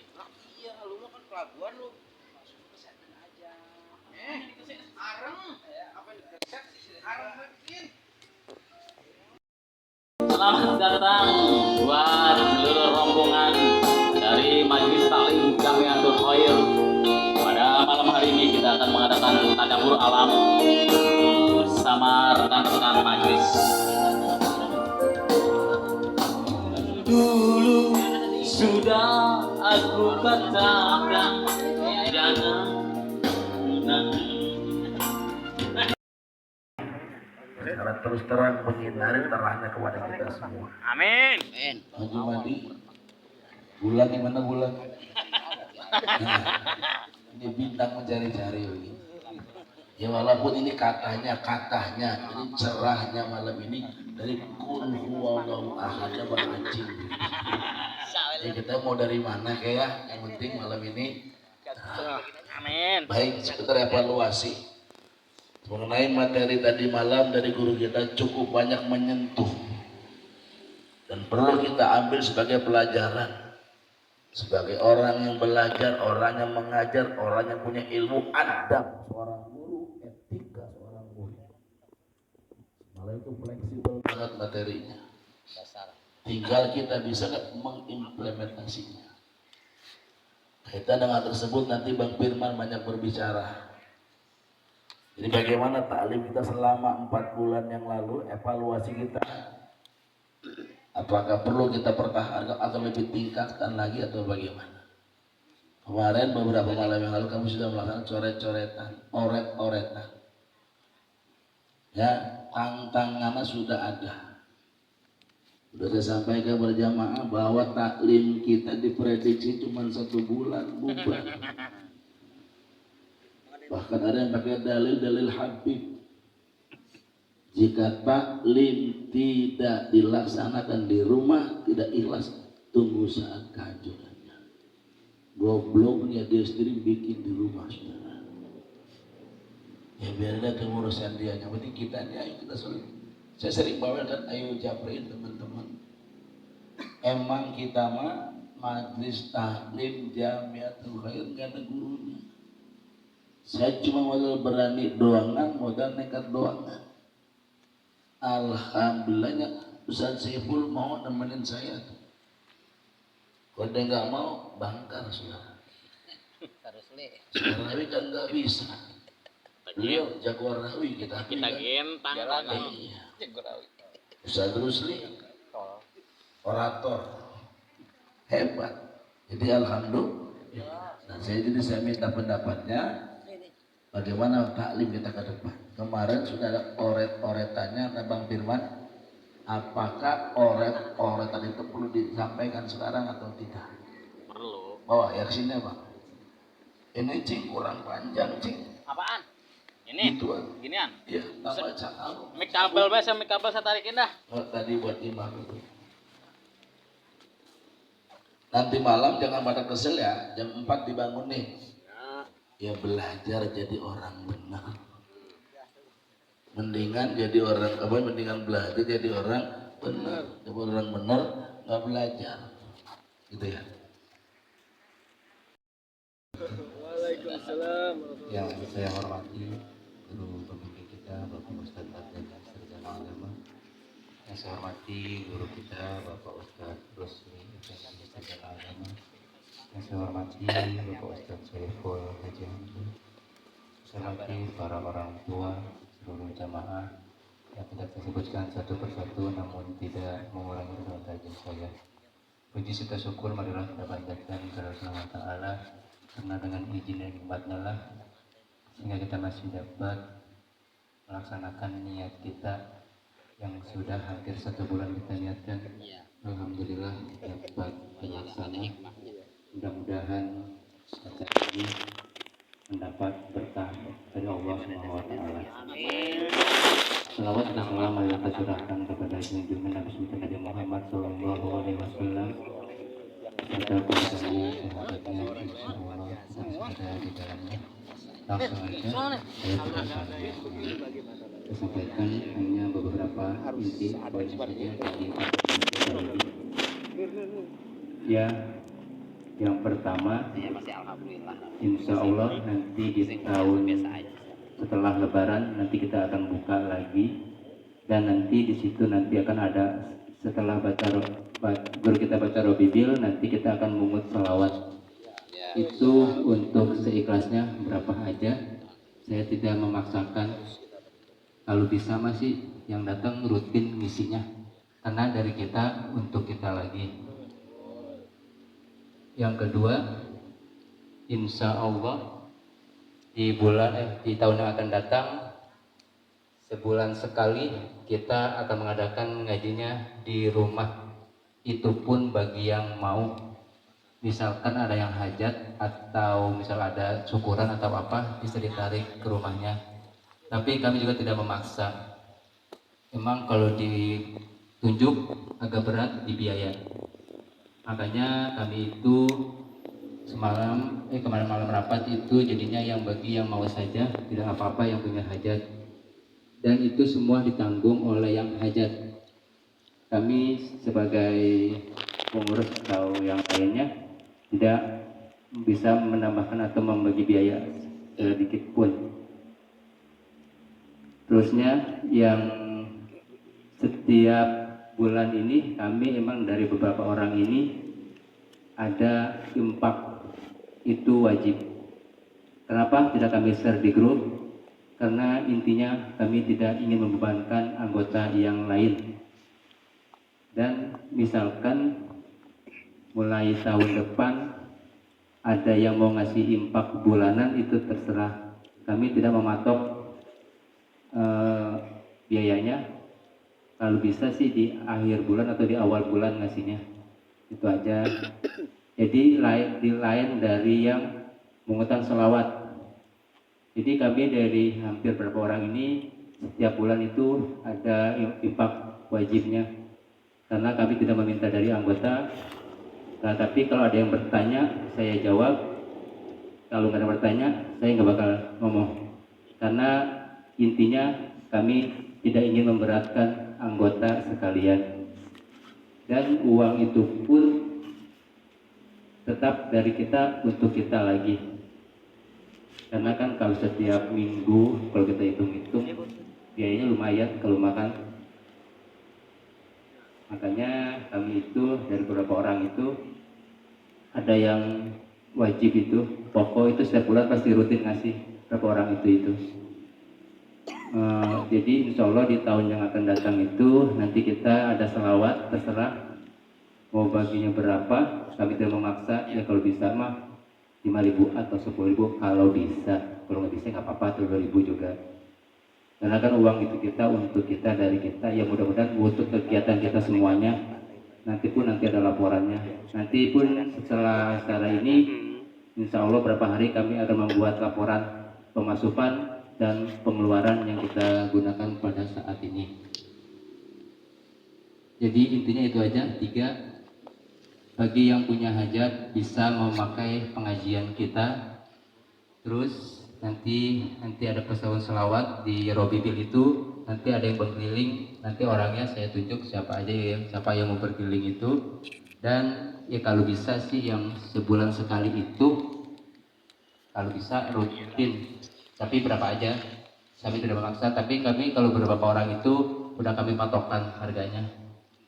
Iya, lu mah kan pelabuhan lu. Masuk ke sana aja. Areng. Apa yang dekat? Areng bikin. Selamat datang buat seluruh rombongan dari Majelis Taklim Jamiatul Khair. Pada malam hari ini kita akan mengadakan tadabbur alam bersama rekan-rekan majelis. Dulu sudah aku katakan jangan Karena terus terang menghindari terangnya kepada kita semua. Amin. Men. Maju mandi. Bulan di mana bulan? Nah, ini bintang mencari-cari ini. Ya walaupun ini katanya, ini cerahnya malam ini dari Qul huwallahu ahad anjing. Jadi kita mau dari mana kayak? Yang penting malam ini. Amin. Baik, sekitar evaluasi mengenai materi tadi malam dari guru kita cukup banyak menyentuh dan perlu kita ambil sebagai pelajaran sebagai orang yang belajar, orang yang mengajar, orang yang punya ilmu adab seorang guru, etika seorang guru. Malah itu fleksibel banget materinya, tinggal kita bisa mengimplementasinya. Kaitan dengan tersebut nanti Bang Firman banyak berbicara. Jadi bagaimana taklim kita selama 4 bulan yang lalu, evaluasi kita, apakah perlu kita pertahankan atau lebih tingkatkan lagi atau bagaimana? Kemarin beberapa malam yang lalu kami sudah melakukan coret-coretan, oret-oretan. Ya, tantangannya sudah ada. Sudah saya sampaikan berjamaah bahwa taklim kita diprediksi cuma 1 bulan bubar. Bahkan ada yang pakai dalil-dalil Habib. Jika taklim tidak dilaksanakan di rumah, tidak ikhlas, tunggu saat kehancurannya. Gobloknya dia sendiri bikin di rumah, saudara. Ya biar ada kemurusan dia. Yang penting kita ini, ayo kita sulit. Saya sering bawakan, ayo japrin teman-teman. Emang kita mah Majelis Taklim Jamiatul Khair nggak ada gurunya. Saya cuma modal berani doangan, modal nekat doangan. Alhamdulillahnya Ustaz Saiful mau nemenin saya. Kalau dia nggak mau, bangkar saudara. Harus Le. Rawi kan nggak bisa. Beliau jagoan Rawi kita gentang kan. Iya. Ustaz Rusli orator hebat. Jadi alhamdulillah. Nah saya minta pendapatnya. Bagaimana taklim kita ke depan? Kemarin sudah ada oret-oretannya kata Bang Firman. Apakah oret-oretan itu perlu disampaikan sekarang atau tidak? Perlu. Bawa ya kesini Bang. Ini cing kurang panjang cing. Apaan? Ini? Itu Ginian? iya, tambah cakal. Mik kabel biasa, mik kabel saya tarikin dah. Oh, tadi buat imam itu. Nanti malam jangan pada kesel ya, jam 4 dibangun nih. Ya belajar jadi orang benar. Mendingan jadi orang mendingan belajar jadi orang benar. Jadi orang benar nggak belajar, gitu ya. Waalaikumsalam. Yang saya hormati guru pemimpin Bapak Ustadz Abdul Sarjana Agama. Yang saya hormati guru kita Bapak Ustadz Rusmi Effendi Sarjana Agama. Yang saya hormati Bapak Ustadz Saiful Haji Hamdi. Saya hormati para orang tua, seluruh jamaah yang tidak saya sebutkan satu persatu namun tidak mengurangi doa tajam saya. Puji serta syukur marilah kita panjatkan kepada Allah Ta'ala, karena dengan izin dan nikmatnya lah sehingga kita masih dapat melaksanakan niat kita yang sudah hampir 1 bulan kita niatkan. Alhamdulillah dapat terlaksana. Mudah-mudahan acara ini mendapat berkah dari Allah Subhanahu wa Ta'ala. Salawat dan salam marilah kita curahkan kepada junjungan Nabi Nabi Muhammad Sallallahu Alaihi Wasallam serta kepadanya sahabatnya insyaallah dan ada di dalamnya. Langsung aja saya sampaikan hanya beberapa inti poin saja dari ya. Yang pertama, insya Allah nanti di tahun setelah Lebaran nanti kita akan buka lagi, dan nanti di situ nanti akan ada setelah guru kita baca Robibil, nanti kita akan mengut selawat. Itu untuk seikhlasnya berapa aja. Saya tidak memaksakan. Kalau bisa masih yang datang rutin misinya, karena dari kita untuk kita lagi. Yang kedua, insya Allah di tahun yang akan datang sebulan sekali kita akan mengadakan ngajinya di rumah. Itu pun bagi yang mau, misalkan ada yang hajat atau misal ada syukuran atau apa, bisa ditarik ke rumahnya. Tapi kami juga tidak memaksa. Memang kalau ditunjuk agak berat di biaya. Makanya kami itu kemarin malam rapat itu jadinya yang bagi yang mau saja, tidak apa-apa yang punya hajat. Dan itu semua ditanggung oleh yang hajat. Kami sebagai pengurus atau yang lainnya tidak bisa menambahkan atau membagi biaya sedikit pun. Terusnya yang setiap bulan ini kami emang dari beberapa orang ini ada impak itu wajib. Kenapa tidak kami share di grup? Karena intinya kami tidak ingin membebankan anggota yang lain. Dan misalkan mulai tahun depan ada yang mau ngasih impak bulanan, itu terserah. Kami tidak mematok biayanya. Kalau bisa sih di akhir bulan atau di awal bulan ngasihnya, itu aja. Jadi lain dari yang mengutan selawat. Jadi kami dari hampir berapa orang ini setiap bulan itu ada impak wajibnya, karena kami tidak meminta dari anggota. Nah, tapi kalau ada yang bertanya saya jawab, kalau nggak ada bertanya saya nggak bakal ngomong, karena intinya kami tidak ingin memberatkan anggota sekalian, dan uang itu pun tetap dari kita untuk kita lagi, karena kan kalau setiap minggu kalau kita hitung-hitung biayanya lumayan kalau makan. Makanya kami itu dari beberapa orang itu ada yang wajib itu pokok itu setiap bulan pasti rutin ngasih berapa orang itu. Jadi insya Allah di tahun yang akan datang itu nanti kita ada selawat, terserah mau baginya berapa. Kami tidak memaksa, ya kalau bisa mah 5.000 atau 10.000 kalau bisa. Kalau nggak bisa nggak apa-apa, atau 2.000 juga. Karena kan uang itu kita untuk kita dari kita, ya mudah-mudahan untuk kegiatan kita semuanya. Nanti ada laporannya. Nanti pun setelah acara ini, insya Allah berapa hari kami akan membuat laporan pemasukan dan pengeluaran yang kita gunakan pada saat ini. Jadi intinya itu aja, 3. Bagi yang punya hajat bisa memakai pengajian kita. Terus nanti ada pesawat selawat di Robibil itu, nanti ada yang berkeliling, nanti orangnya saya tunjuk siapa yang mau berkeliling itu. Dan ya kalau bisa sih yang sebulan sekali itu, kalau bisa rutin. Tapi berapa aja? Kami tidak memaksa, tapi kami kalau beberapa orang itu udah kami patokkan harganya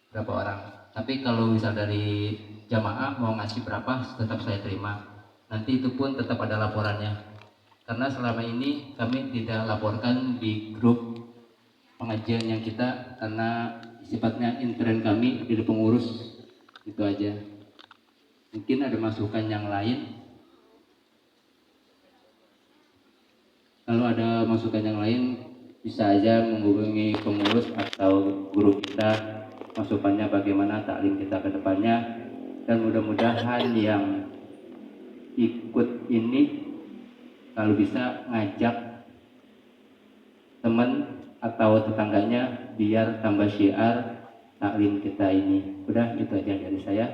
berapa orang. Tapi kalau misal dari jamaah mau ngasih berapa tetap saya terima. Nanti itu pun tetap ada laporannya. Karena selama ini kami tidak laporkan di grup pengajian yang kita karena sifatnya intern kami jadi pengurus, itu aja. Mungkin ada masukan yang lain. Kalau ada masukan yang lain bisa aja menghubungi pengurus atau guru kita, masukannya bagaimana taklim kita ke depannya, dan mudah-mudahan yang ikut ini kalau bisa ngajak teman atau tetangganya biar tambah syiar taklim kita ini. Udah itu aja dari saya.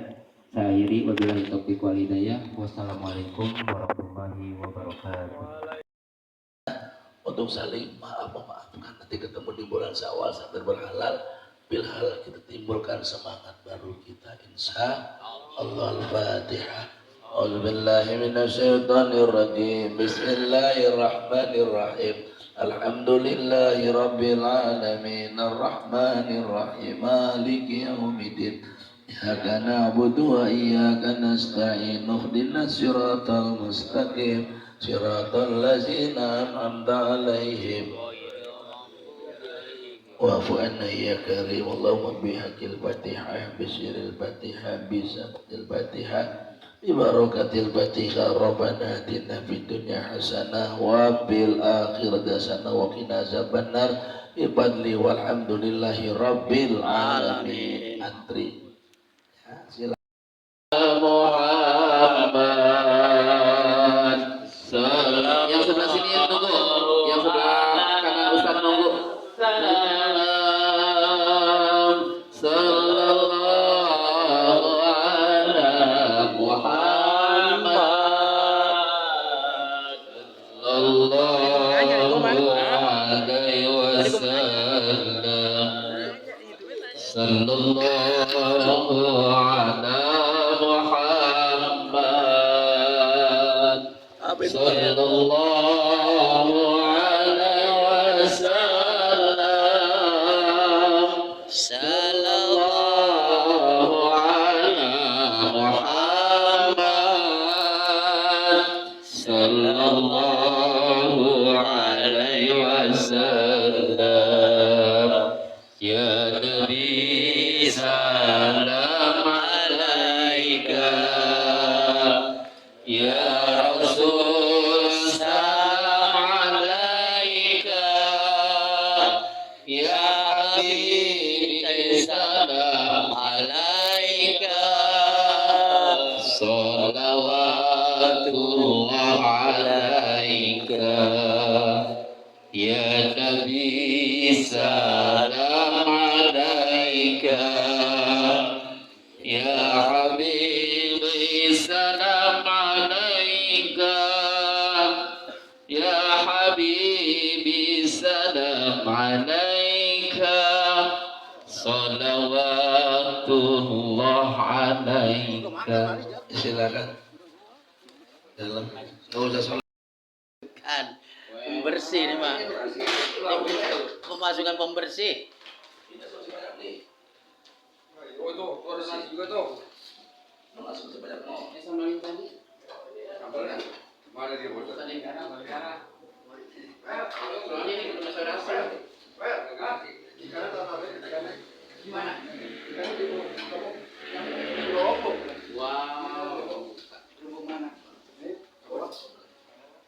Saya akhiri, wabillahi taufiq wal hidayah. Wassalamualaikum warahmatullahi wabarakatuh. Untuk saling maafkan, nanti ketemu di bulan Syawal sampai berhalal, bilhalal kita timbulkan semangat baru kita, insya Allah. Al-Fatihah. A'udzubillahi minasyaitonirrajim. Bismillahirrahmanirrahim. Alhamdulillahi rabbil alamin, arrahmanir rahim, maliki yaumiddin. Iyyaka na'budu wa iyyaka nasta'in. Ihdinas siratal mustaqim. Siratal ladzina an'amta 'alaihim wa'fu 'anna ya karim. Allahumma bihaqqil Fatihah, bisyiril Fatihah, bisabatil Fatihah, bi barakatil Fatihah. Rabbana atina fid dunya hasanah wa fil akhirati hasanah wa qina azabannar. Bi fadli walhamdulillahi rabbil alamin. Antri. Silakan. Yang sebelah sini yang nunggu, yang sebelah kanan Ustaz nunggu. Sallallahu ala Muhammad, sallallahu alaihi wasallam, sallallahu ala Muhammad, sallallahu alaihi wasallam, sallallahu ala Muhammad, sallallahu alaihi wasallam. Ya Nabi salam alaika, ya Rasul salam alaika, ya Habib salam alaika, salawatullah alaika, ya Nabi salam alaika, ya Habibi salam alaika, ya Habibi salam alaika, salawatullah alaika. Silakan. Dalam. Nggak usah sholat. Kan pembersih nih Pak. Pemasukan pembersih. Oh itu, ada nasi juga tuh. Masuk sebanyak ini. Sambelnya. Mana dia bos? Wow.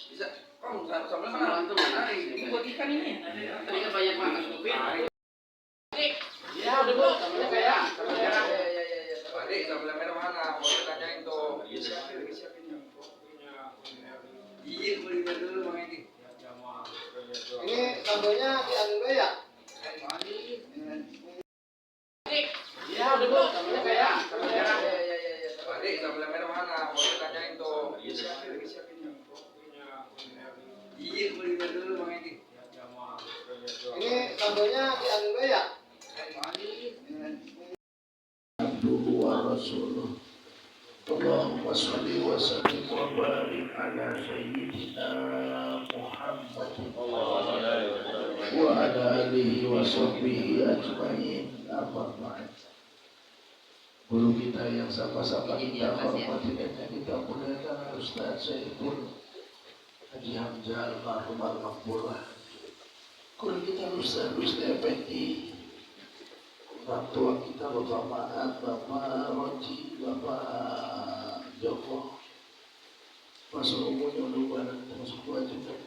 Bisa. Kamu sambelnya mana? Ini buat ikan ini. Tadi kan banyak banget supir. Ya udah Bu, sambalnya kayak. Adik, sambelnya merah mana? Mau tanyain tuh. Iya, boleh dulu Bang Edi. Ini sambalnya diambil dulu ya? Ya udah Bu, sambalnya kayak. Adik, sambelnya merah mana? Mau tanyain tuh. Iya, boleh dulu Bang Edi. Ini sambalnya diambil dulu ya? Abduhu wa rasuluh. Allahumma sholli wa sallim wa barik ala sayyidina Muhammadin wa ala alihi wa sahbihi ajma'in. Amma ba'd. Guru kita yang sama-sama kita hormati dan kita muliakan Ustaz Saiful Haji Hamzah almarhum al-Maqbulah. Guru kita Ustaz Effendi, orang tua kita Bapak Maat, Bapak Roji, Bapak Joko, masuk umurnya udah masuk tua juga.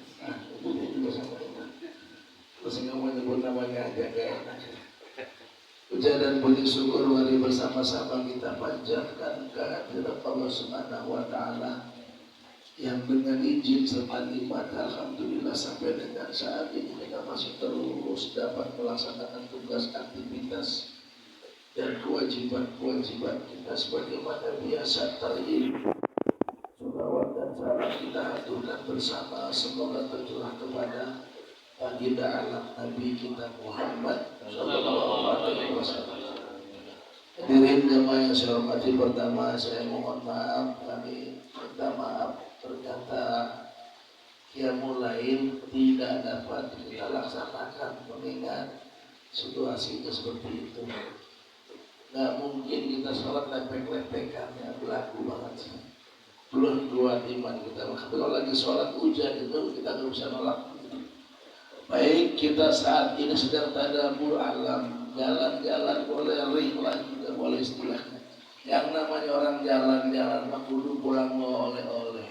Umurnya juga sama kita. Terus nggak mau nyebut namanya aja gak enak. Puja dan puji syukur mari bersama-sama kita panjatkan kehadirat Allah Subhanahu wa Ta'ala yang dengan izin serta nikmat alhamdulillah sampai dengan saat ini kita masih terus dapat melaksanakan tugas aktivitas dan kewajiban-kewajiban kita sebagaimana biasa ta'lim. Salawat dan salam kita aturkan bersama, semoga tercurah kepada baginda alam Nabi kita Muhammad sallallahu alaihi wasallam. Hadirin jemaah yang saya hormati, pertama saya mohon maaf, kami minta maaf ternyata qiyamul lail tidak dapat kita laksanakan mengingat situasinya seperti itu. Nggak mungkin kita sholat lepek-lepekan, ya berlaku banget sih. Belum kuat iman kita. Tapi kalau lagi sholat hujan itu kita nggak bisa nolak. Baik, kita saat ini sedang tadabbur alam, jalan-jalan boleh, ring lagi juga boleh istilahnya. Yang namanya orang jalan-jalan mah kudu pulang oleh-oleh.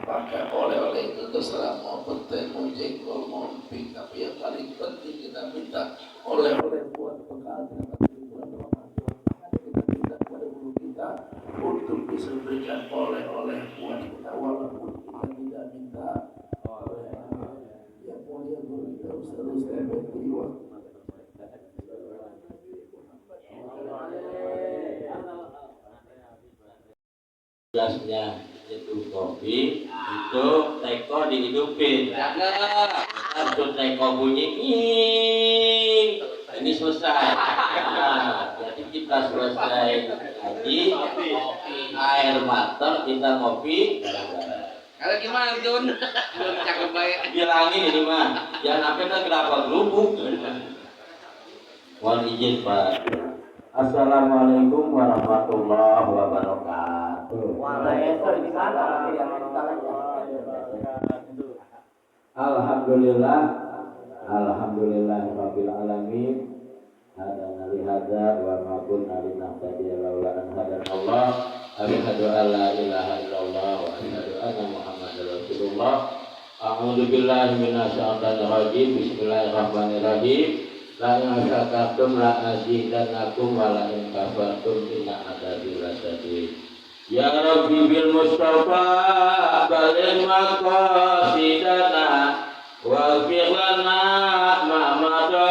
Pakai oleh-oleh itu terserah mau pete, mau jengkol, mau emping, tapi yang paling penting kita minta oleh-oleh buat bekal di bulan Ramadan. Kita minta kepada guru kita untuk bisa berikan oleh-oleh buat kita, walaupun kita tidak minta oleh-oleh. Yang mulia guru kita Ustaz Effendi Jelasnya itu kopi itu teko dihidupin. Langsung teko bunyi ini selesai. Nah, jadi kita selesai haji air mata kita ngopi. Kalau gimana Jun? Cakep baik. Bilangin ini mah jangan sampai kenapa gelubuk. Mohon izin Pak. Assalamualaikum warahmatullahi wabarakatuh. Alhamdulillah, alhamdulillahirabbil alamin. Hadana li hadza wa ma kunna linahtadiya laula an hadana Allah. Asyhadu an la ilaha illallah wa asyhadu anna Muhammadar Rasulullah. A'udzu billahi minasy syaithanir rajim. Bismillahirrahmanirrahim. La in syakartum la azidannakum wa la in kafartum inna adzabi lasyadid. Ya Rabbi bil Mustafa balil maqasidana wa fir lana ma mada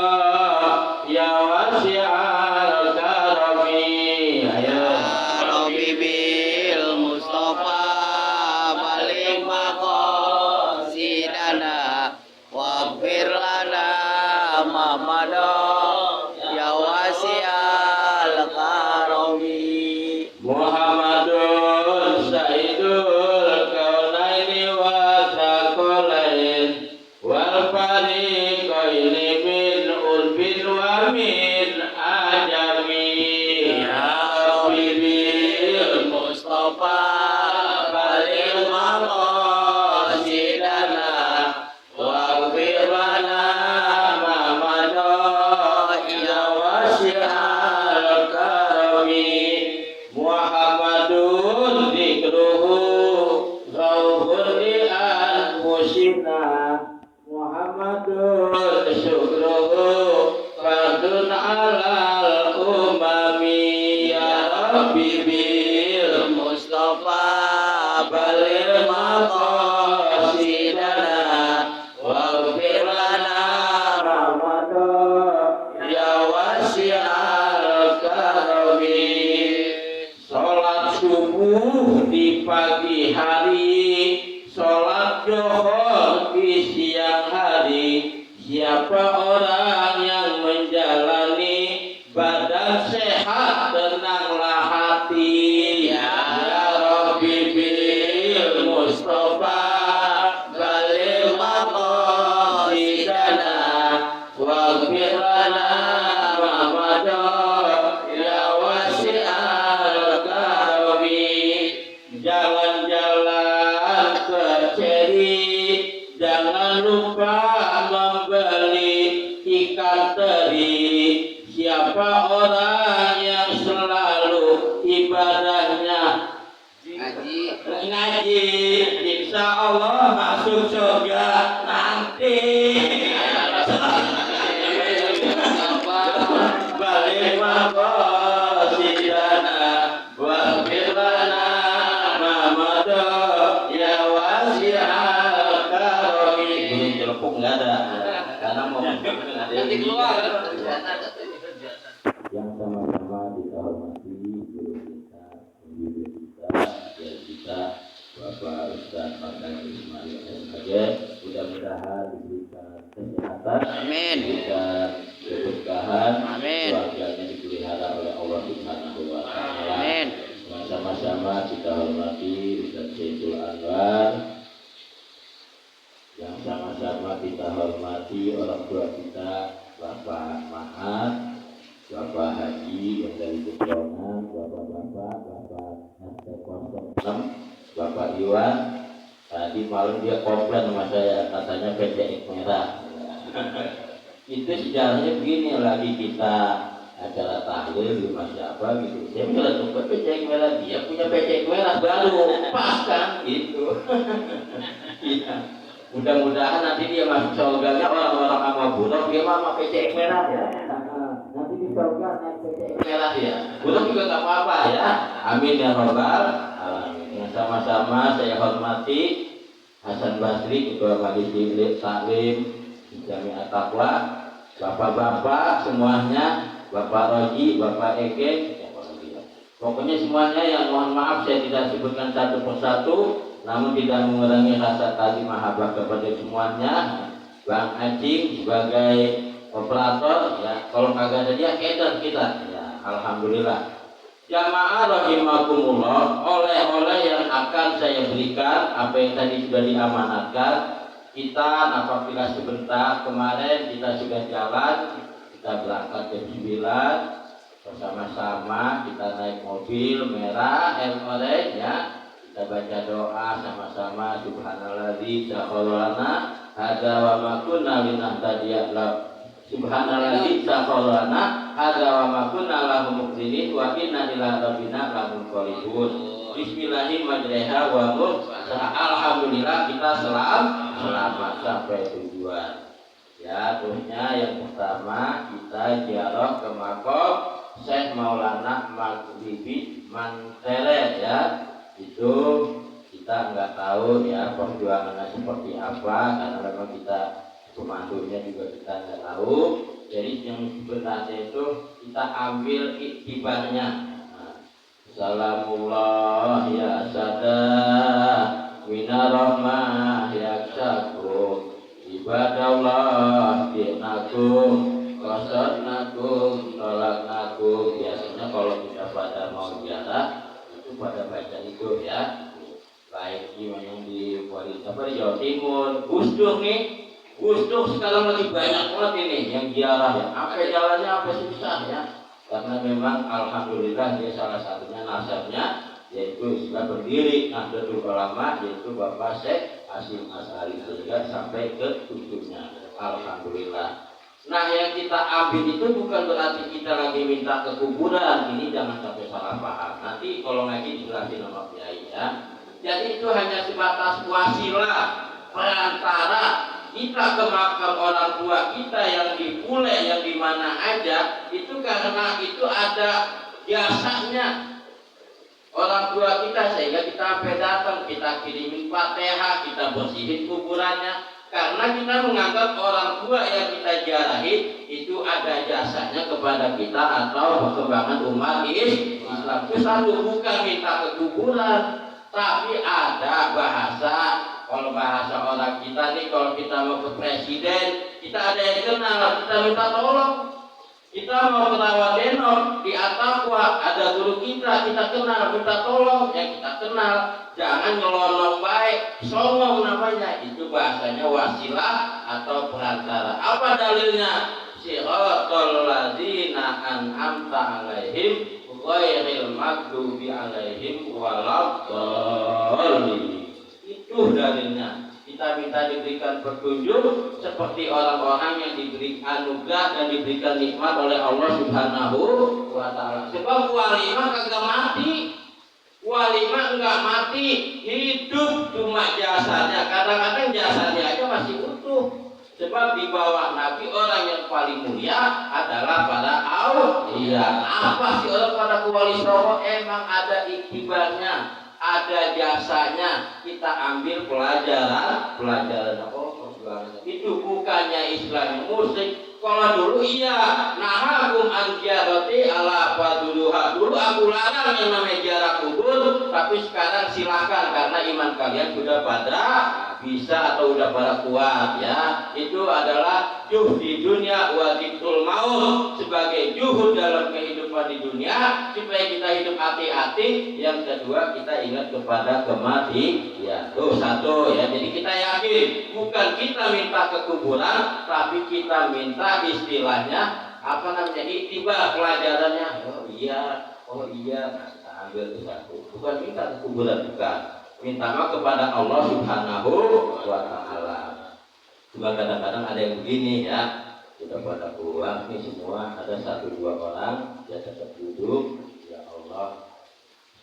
ya wasi'al karami. Ya Rabbi bil Mustafa balil maqasidana wa fir lana ma mada ya wasi'al karami. Muhammadun Sayyidul Kaunaini wa Thaqalain wal fariqaini min urbin wa min ajami. Ya Rabbi bil Mustafa balil maqasidana wa fir lana ma mada ya wasi'al karami. Muhammadun dzikruhu ghawfun li anfusina. Muhammadun syukruhu fardun alal umami. Ya Rabbi bil Mustafa balil maqasidana wa fir lana Ramadan ya wasi'al karami. Sholat subuh di pagi hari, sholat zuhur di siang hari. Siapa orang yang menjalani badan sehat dan empuk nggak ada. Karena mau empuk nggak ada. Nanti keluar. Yang sama-sama kita hormati guru kita, pembimbing kita, ajar kita, Bapak Ustaz Makan Ismail SHG. Mudah-mudahan diberikan kesehatan, Amin. diberikan keberkahan, Amin. keluarganya dipelihara oleh Allah Subhanahu wa Ta'ala. Amin. Yang sama-sama kita hormati Ustaz Saiful Anwar, yang sama-sama kita hormati orang tua kita Bapak Mahat, Bapak Haji yang dari Pekalongan, Bapak-bapak, Bapak RT 06, Bapak Iwan. Tadi malam dia komplain sama saya, katanya PCX merah. Itu sejarahnya begini, lagi kita acara tahlil di rumah siapa gitu. Saya bilang tuh PCX merah, dia punya PCX merah baru, pas kan gitu. Iya. Mudah-mudahan nanti dia masuk surganya orang-orang sama buruk, dia mah PCX merah ya. Nanti di surga naik PCX merah ya. Buruk juga nggak apa-apa ya. Amin ya robbal alamin. Yang sama-sama saya hormati Hasan Basri, Ketua Majelis Taklim Jami'at Taqwa, bapak-bapak semuanya, Bapak Roji, Bapak Eke, pokoknya semuanya yang mohon maaf saya tidak sebutkan satu persatu, namun tidak mengurangi rasa tadi mahabbah kepada semuanya. Bang Acing sebagai operator, ya kalau kagak ada dia header kita, ya alhamdulillah. Jamaah rahimakumullah, oleh-oleh yang akan saya berikan apa yang tadi sudah diamanatkan. Kita apabila sebentar kemarin kita sudah jalan, kita berangkat jam 9 bersama-sama, kita naik mobil merah orange ya. Kita baca doa sama-sama, subhanalladzi sakharana hadza wa ma kunna linahtadiya subhanalladzi sakharana hadza wa ma kunna lahu muqrinin wa inna ila rabbina lamunqalibun. Bismillahirrahmanirrahim wa alhamdulillah kita selamat sampai tujuan. Ya, terusnya yang pertama kita ziarah ke makam Syekh Maulana Maghribi Mantere ya. Itu kita nggak tahu ya perjuangannya seperti apa, karena memang kita pemandunya juga kita nggak tahu. Jadi yang sebenarnya itu kita ambil iktibarnya. Salamullah ya sadah minarahmah ya syakur ibadallah dinakum qasadnakum tolaknakum. Biasanya kalau kita pada mau ziarah itu pada baca itu ya, baik yang di Jawa Timur, Gusdur nih, Gusdur sekarang lagi banyak banget ini yang ziarah ya, sampai jalannya sampai susah ya, karena memang alhamdulillah dia salah satunya nasabnya yaitu sudah berdiri Nahdlatul Ulama, yaitu Bapak Syekh Hasyim Asy'ari sehingga sampai ke cucunya, alhamdulillah. Nah yang kita ambil itu bukan berarti kita lagi minta ke kuburan, ini jangan sampai salah paham. Nanti kalau ngaji dijelasin sama kiai ya. Jadi itu hanya sebatas wasilah perantara kita ke makam orang tua kita yang di Pule, yang di mana aja, itu karena itu ada jasanya orang tua kita sehingga kita sampai datang, kita kirimin Fatihah, kita bersihin kuburannya, karena kita menganggap orang tua yang kita ziarahi itu ada jasanya kepada kita atau perkembangan umat Islam. Itu satu, bukan minta ke kuburan, tapi ada bahasa. Kalau bahasa orang kita nih, kalau kita mau ke presiden, kita ada yang kenal, kita minta tolong. Kita mau ke Rawadenok di Atakwa, ada guru kita kenal, minta tolong, yang kita kenal. Jangan nyelonong baik, songong namanya. Itu bahasanya wasilah atau perantara. Apa dalilnya? Siratal ladzina an'amta 'alaihim ghairil maghdubi 'alaihim waladdallin. Itu dalilnya. Kita minta diberikan petunjuk seperti orang-orang yang diberi anugerah dan diberikan nikmat oleh Allah Subhanahu wa Ta'ala. Sebab walimah kagak mati, walimah enggak mati, hidup cuma jasanya. Kadang-kadang jasanya aja masih utuh. Sebab di bawah Nabi orang yang paling mulia adalah para auliya. Apa sih orang pada wali songo? Emang ada iktibarnya, ada jasanya. Kita ambil pelajaran. Oh perjuangannya. Itu bukannya Islam musik. Kalau dulu iya, nahakum an ziyarati ala faduduha. Dulu aku larang yang namanya ziarah kubur, tapi sekarang silakan karena iman kalian sudah pada bisa atau udah pada kuat ya. Itu adalah juhud di dunia wa dzikrul maut, sebagai juhud dalam kehidupan di dunia supaya kita hidup hati-hati. Yang kedua, kita ingat kepada kematian. Ya, tuh satu ya. Jadi kita yakin bukan kita minta ke kuburan, tapi kita minta istilahnya apa namanya, ittiba pelajarannya. Oh iya, nah, kita ambil itu satu. Bukan minta ke kuburan, bukan. Minta kepada Allah Subhanahu wa Ta'ala. Cuma kadang-kadang ada yang begini ya, sudah pada keluar nih semua, ada 1-2 orang dia tetap duduk. Ya Allah,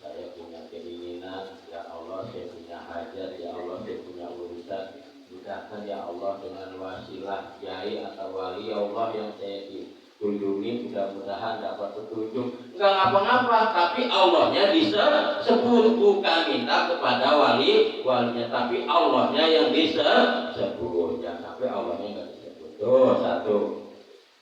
saya punya keinginan. Ya Allah, saya punya hajat. Ya Allah, saya punya urusan. Mudahkan ya Allah dengan wasilah kiai atau wali Allah yang saya dikunjungi, mudah-mudahan dapat petunjuk. Enggak ngapa-ngapa, tapi Allahnya disebut, bukan minta kepada walinya, tapi Allahnya yang disebut. Jangan sampai Allahnya enggak disebut. Tuh satu.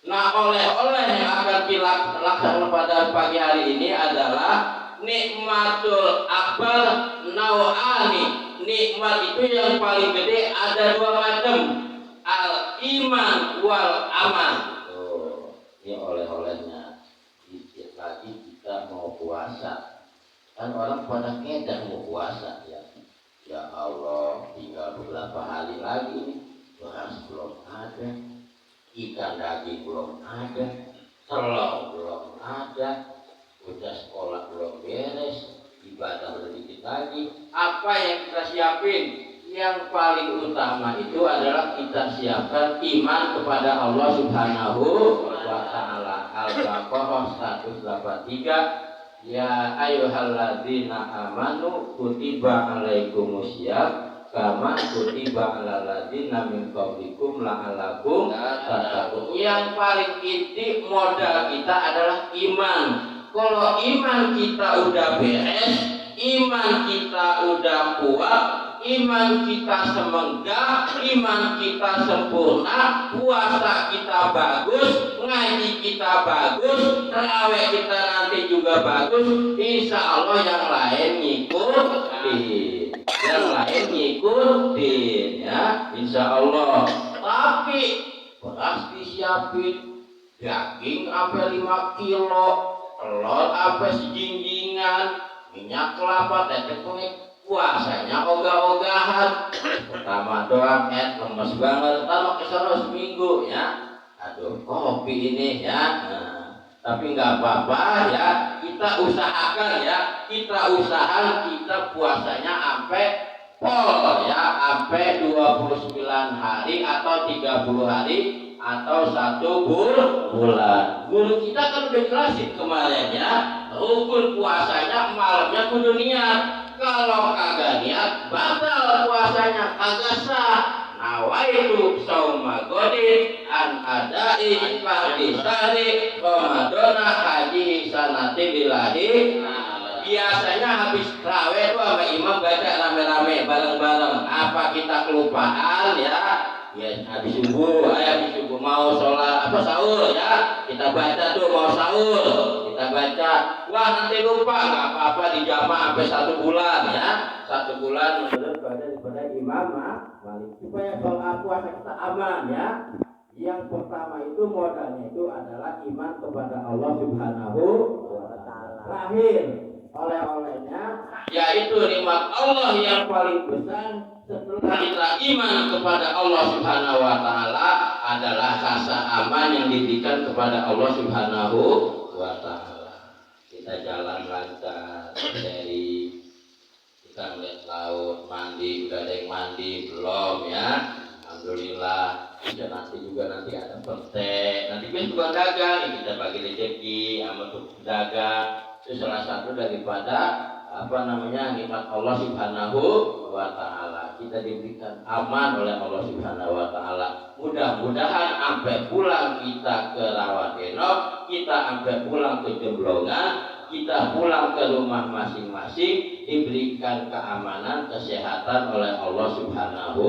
Nah, oleh-oleh yang akan kita laksanakan pada pagi hari ini adalah nikmatul akbar nau'ani. Nikmat itu yang paling gede ada 2 macam, al iman wal aman. Oh, ini oleh-olehnya. Dikit lagi kita mau puasa. Kan orang pada ngedang mau puasa ya. Ya Allah, tinggal beberapa hari lagi nih. Beras belum ada, ikan daging belum ada, telur belum ada, udah sekolah belum beres, ibadah udah dikit lagi. Apa yang kita siapin? Yang paling utama itu adalah kita siapkan iman kepada Allah Subhanahu wa Ta'ala. Al-Baqarah 183. Ya ayyuhalladzina amanu kutiba alaikumusiyam kama kutiba alal ladzina min qablikum la'allakum tattaqun. Yang paling inti modal kita adalah iman. Kalau iman kita udah beres, iman kita udah kuat, iman kita semenggah, iman kita sempurna, puasa kita bagus, ngaji kita bagus, tarawih kita nanti juga bagus, insya Allah yang lain ngikutin. Yang lain ngikutin ya, insya Allah. Tapi beras disiapin, daging sampai 5 kilo, telur apa sejinggingan, minyak kelapa, tetek kuning, puasanya ogah-ogahan. Pertama doang, lemes banget, taruh kesana seminggu ya. Aduh, kopi ini ya. Nah, tapi nggak apa-apa ya, kita usahakan ya, kita puasanya sampai pol ya, sampai 29 hari atau 30 hari atau 1 bulan. Guru kita kan udah jelasin kemarin ya, rukun puasanya malamnya kudu niat. Kalau kagak niat, batal puasanya, kagak sah. Nawaitu sauma godin an adai fardisari Ramadana haji sanati billahi. Biasanya habis raweh tuh sama imam baca rame-rame bareng-bareng. Apa kita kelupaan ya? Ya habis subuh mau sholat sahur ya, kita baca tuh mau sahur, kita baca. Wah nanti lupa, nggak apa-apa dijama sampai 1 bulan ya, 1 bulan menurut daripada imam Malik, supaya sholat puasa kita aman ya. Yang pertama itu modalnya itu adalah iman kepada Allah Subhanahu wa Ta'ala. Terakhir oleh-olehnya yaitu nikmat Allah yang paling besar setelah kita iman kepada Allah Subhanahu wa Ta'ala adalah rasa aman yang diberikan kepada Allah Subhanahu wa Ta'ala. Kita jalan lancar dari kita melihat laut, mandi, udah ada yang mandi belum ya, alhamdulillah. Dan nanti ada petek, nanti kan tukang dagang ya, kita bagi rezeki sama tukang dagang. Itu salah satu daripada nikmat Allah Subhanahu wa Ta'ala. Kita diberikan aman oleh Allah Subhanahu wa Ta'ala. Mudah-mudahan sampai pulang kita ke Rawadenok, kita sampai pulang ke Jemblongan, kita pulang ke rumah masing-masing diberikan keamanan, kesehatan oleh Allah Subhanahu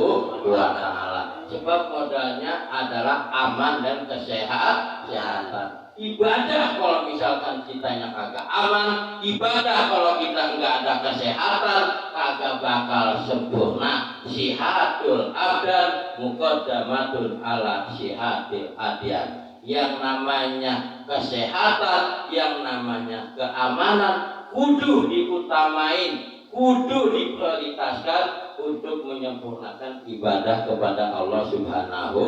wa Ta'ala. sebab modalnya adalah aman dan kesehatan. Ibadah kalau misalkan kitanya kagak aman, ibadah kalau kita enggak ada kesehatan, kagak bakal sempurna. Sihatul abdan muqaddamatun ala sihatil adyan. Yang namanya kesehatan, yang namanya keamanan kudu diutamain, kudu diprioritaskan untuk menyempurnakan ibadah kepada Allah Subhanahu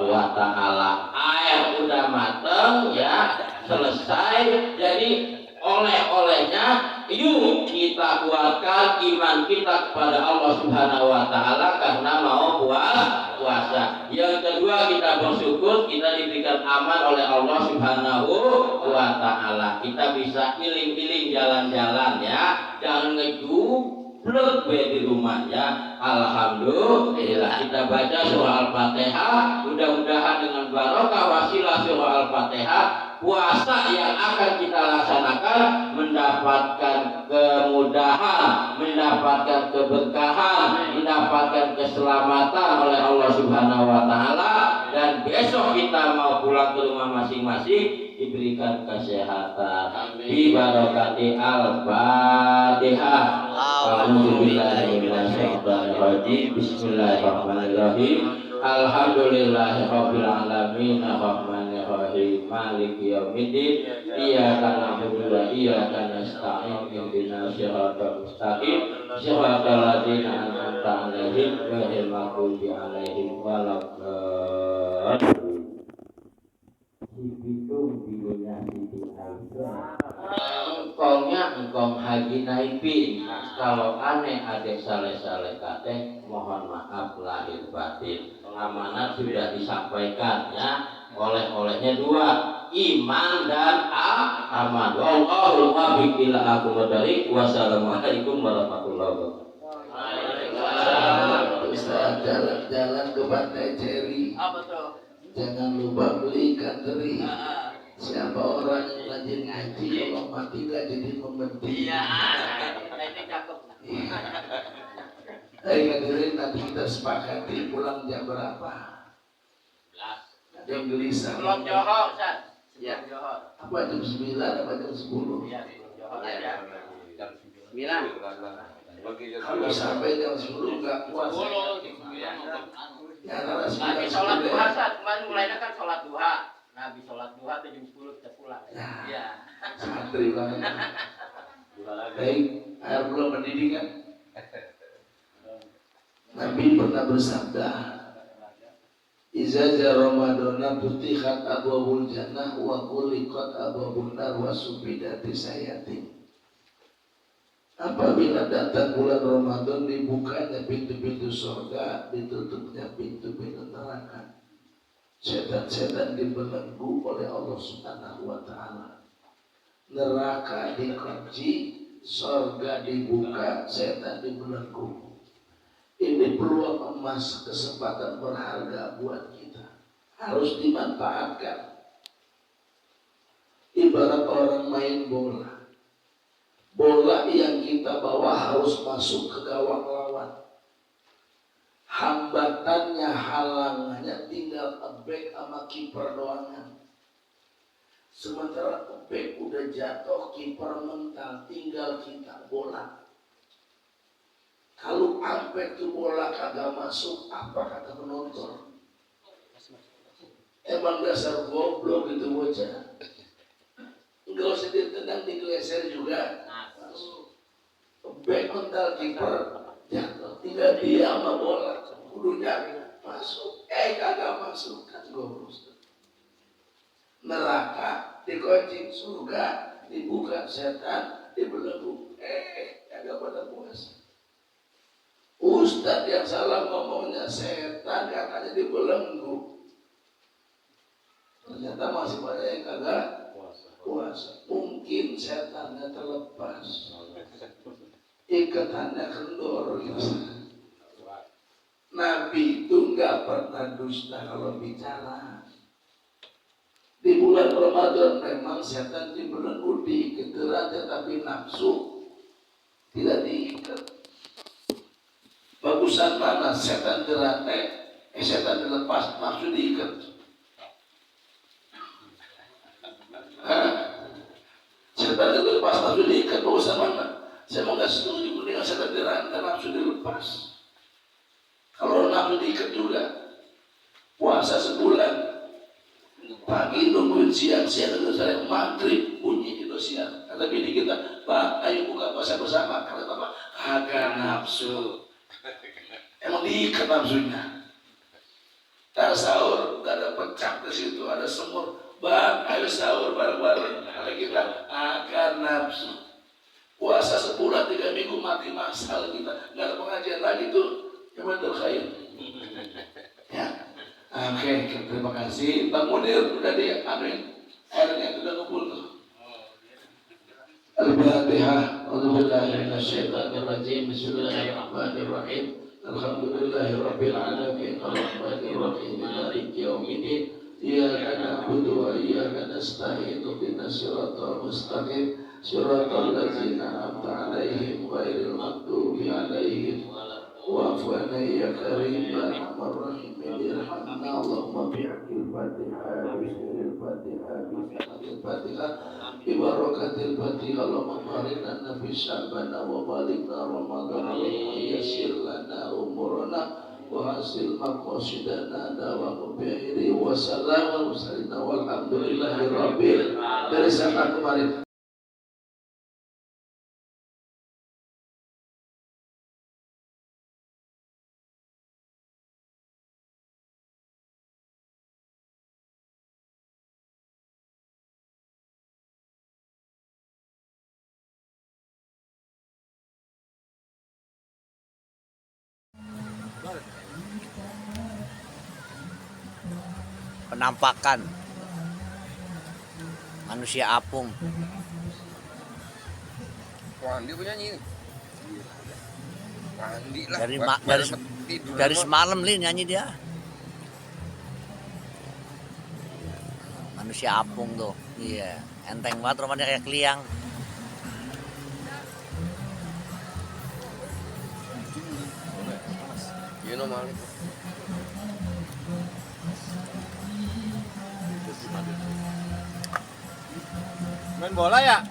wa Ta'ala. Air udah mateng ya, selesai. Jadi oleh-olehnya yuk kita kuatkan iman kita kepada Allah Subhanahu wa Ta'ala karena mau puasa. Yang kedua, kita bersyukur kita diberikan aman oleh Allah Subhanahu wa Ta'ala. Kita bisa iling-iling jalan-jalan ya, jangan ngejublek di rumah ya. Alhamdulillah, kita baca surah Al-Fatihah. Mudah-mudahan dengan barokah wasilah surah Al-Fatihah, puasa yang akan kita laksanakan mendapatkan kemudahan, mendapatkan keberkahan, mendapatkan keselamatan oleh Allah Subhanahu wa Ta'ala, dan besok kita mau pulang ke rumah masing-masing diberikan kesehatan. Bi barokati Al-Fatihah. A'udzubillahiminasyaitonirrajim. Bismillahirrahmanirrahim. Alhamdulillahirabbil alamin arrahmanirrahim maliki yaumiddin iyyaka na'budu wa iyyaka nasta'in ihdinas siratal mustaqim siratal ladzina an'amta 'alaihim ghairil maghdubi 'alaihim waladdallin. Engkong Haji Naipin, kalau aneh adek saleh-saleh kate, mohon maaf lahir batin. Amanat sudah disampaikan ya, oleh-olehnya dua, iman dan aman. Wallahu muwaffiq ila aqwamit thoriq. Wassalamualaikum warahmatullahi wabarakatuh. Ustaz, jalan-jalan ke Pantai Ceri. Apa tuh? Jangan lupa beli ikan teri. Siapa orang yang rajin ngaji, kalau mati gak jadi memberi. Iya, ini cakep. Hadirin, nanti kita sepakati pulang jam berapa? Ada yang gelisah. Belum Johor, Ustaz. Iya, Johor. Apa jam 9 apa jam 10? Iya, Johor aja. Jam 9. Kalau sampai jam 10 nggak puas. Ya, karena Habis sholat duha, Ustaz. Kemarin mulainya kan sholat duha. Nah, habis sholat duha jam 10 kita pulang. Iya. Santri banget. Baik, air belum pendidikan. Nabi pernah bersabda, "Iza ja Ramadana futihat abwabul jannah wa ghuliqat abwabun nar wa subidati sayati." Apabila datang bulan Ramadan, dibukanya pintu-pintu surga, ditutupnya pintu-pintu neraka. Setan-setan dibelenggu oleh Allah Subhanahu wa Ta'ala. Neraka dikunci, surga dibuka, setan dibelenggu. Ini peluang emas, kesempatan berharga buat kita. Harus dimanfaatkan. Ibarat orang main bola. Bola yang kita bawa harus masuk ke gawang lawan. Hambatannya, halangannya tinggal back sama kiper doangan. Sementara back udah jatuh, kiper mental, tinggal kita bola. Kalau sampai itu bola kagak masuk, apa kata penonton? Emang dasar goblok itu bocah. Enggak usah ditendang, digeser juga. Back mental kiper jatuh, tinggal dia sama bola. Kudunya masuk, kagak masuk, kan goblok. Neraka dikunci, surga dibuka, setan dibelenggu, kagak pada puas. Ustadz yang salah ngomongnya, setan katanya dibelenggu. Ternyata masih banyak yang kagak puasa. Mungkin setannya terlepas, ikatannya kendor gitu. Nabi itu nggak pernah dusta kalau bicara. Di bulan Ramadan memang setan dibelenggu, diikat aja, tapi nafsu tidak diikat. Bagusan mana setan dirate, setan dilepas, nafsu diikat. Hah? Setan dilepas, nafsu diikat, mau sama mana? Saya mau nggak setuju dengan setan dirantai, nafsu dilepas. Kalau nafsu diikat juga, puasa sebulan, pagi nungguin siang itu saya maghrib bunyi itu siang. Kata bini kita, Pak, ayo buka puasa bersama. Kata Bapak, kagak nafsu. Emang diikat nafsunya. Tak sahur, gak ada pecah di situ, ada semur. Bang, ayo sahur bareng-bareng. Kata kita, akan nafsu. Puasa sebulan 3 minggu mati masal kita. Gak ada pengajian lagi tuh. Yang betul khair. Ya. Oke, terima kasih. Bang Munir udah dianuin. Airnya sudah ngumpul tuh. Al-Fatihah. A'udzubillahi minasyaitonirrajim. Bismillahirrahmanirrahim. Alhamdulillahirabbil alamin. Arrahmanirrahim. Maliki yaumiddin. Iyyaka na'budu wa iyyaka nasta'in. Ihdinas siratal mustaqim. Siratal ladzina an'amta 'alaihim ghairil maghdubi alaihim wa'fu 'anna ya karim ya arhamar rahimin irhamna Allahumma bi'il Fatihah bismil Fatihah bismil Fatihah bi barakatil Fatihah Allahumma barik lana fi sya'bana wa balikna ramadhan yassir lana umurana wa hasil maqasidana dawa bi'iri wa salam wa salina walhamdulillahi rabbil dari sana kemarin. Penampakan manusia apung. Wandi punya nyanyi. Wandi lah. Dari semalam Lin nyanyi dia. Manusia apung tuh. Iya, enteng banget rumahnya kayak Kliang. You know Malik. Main bola ya?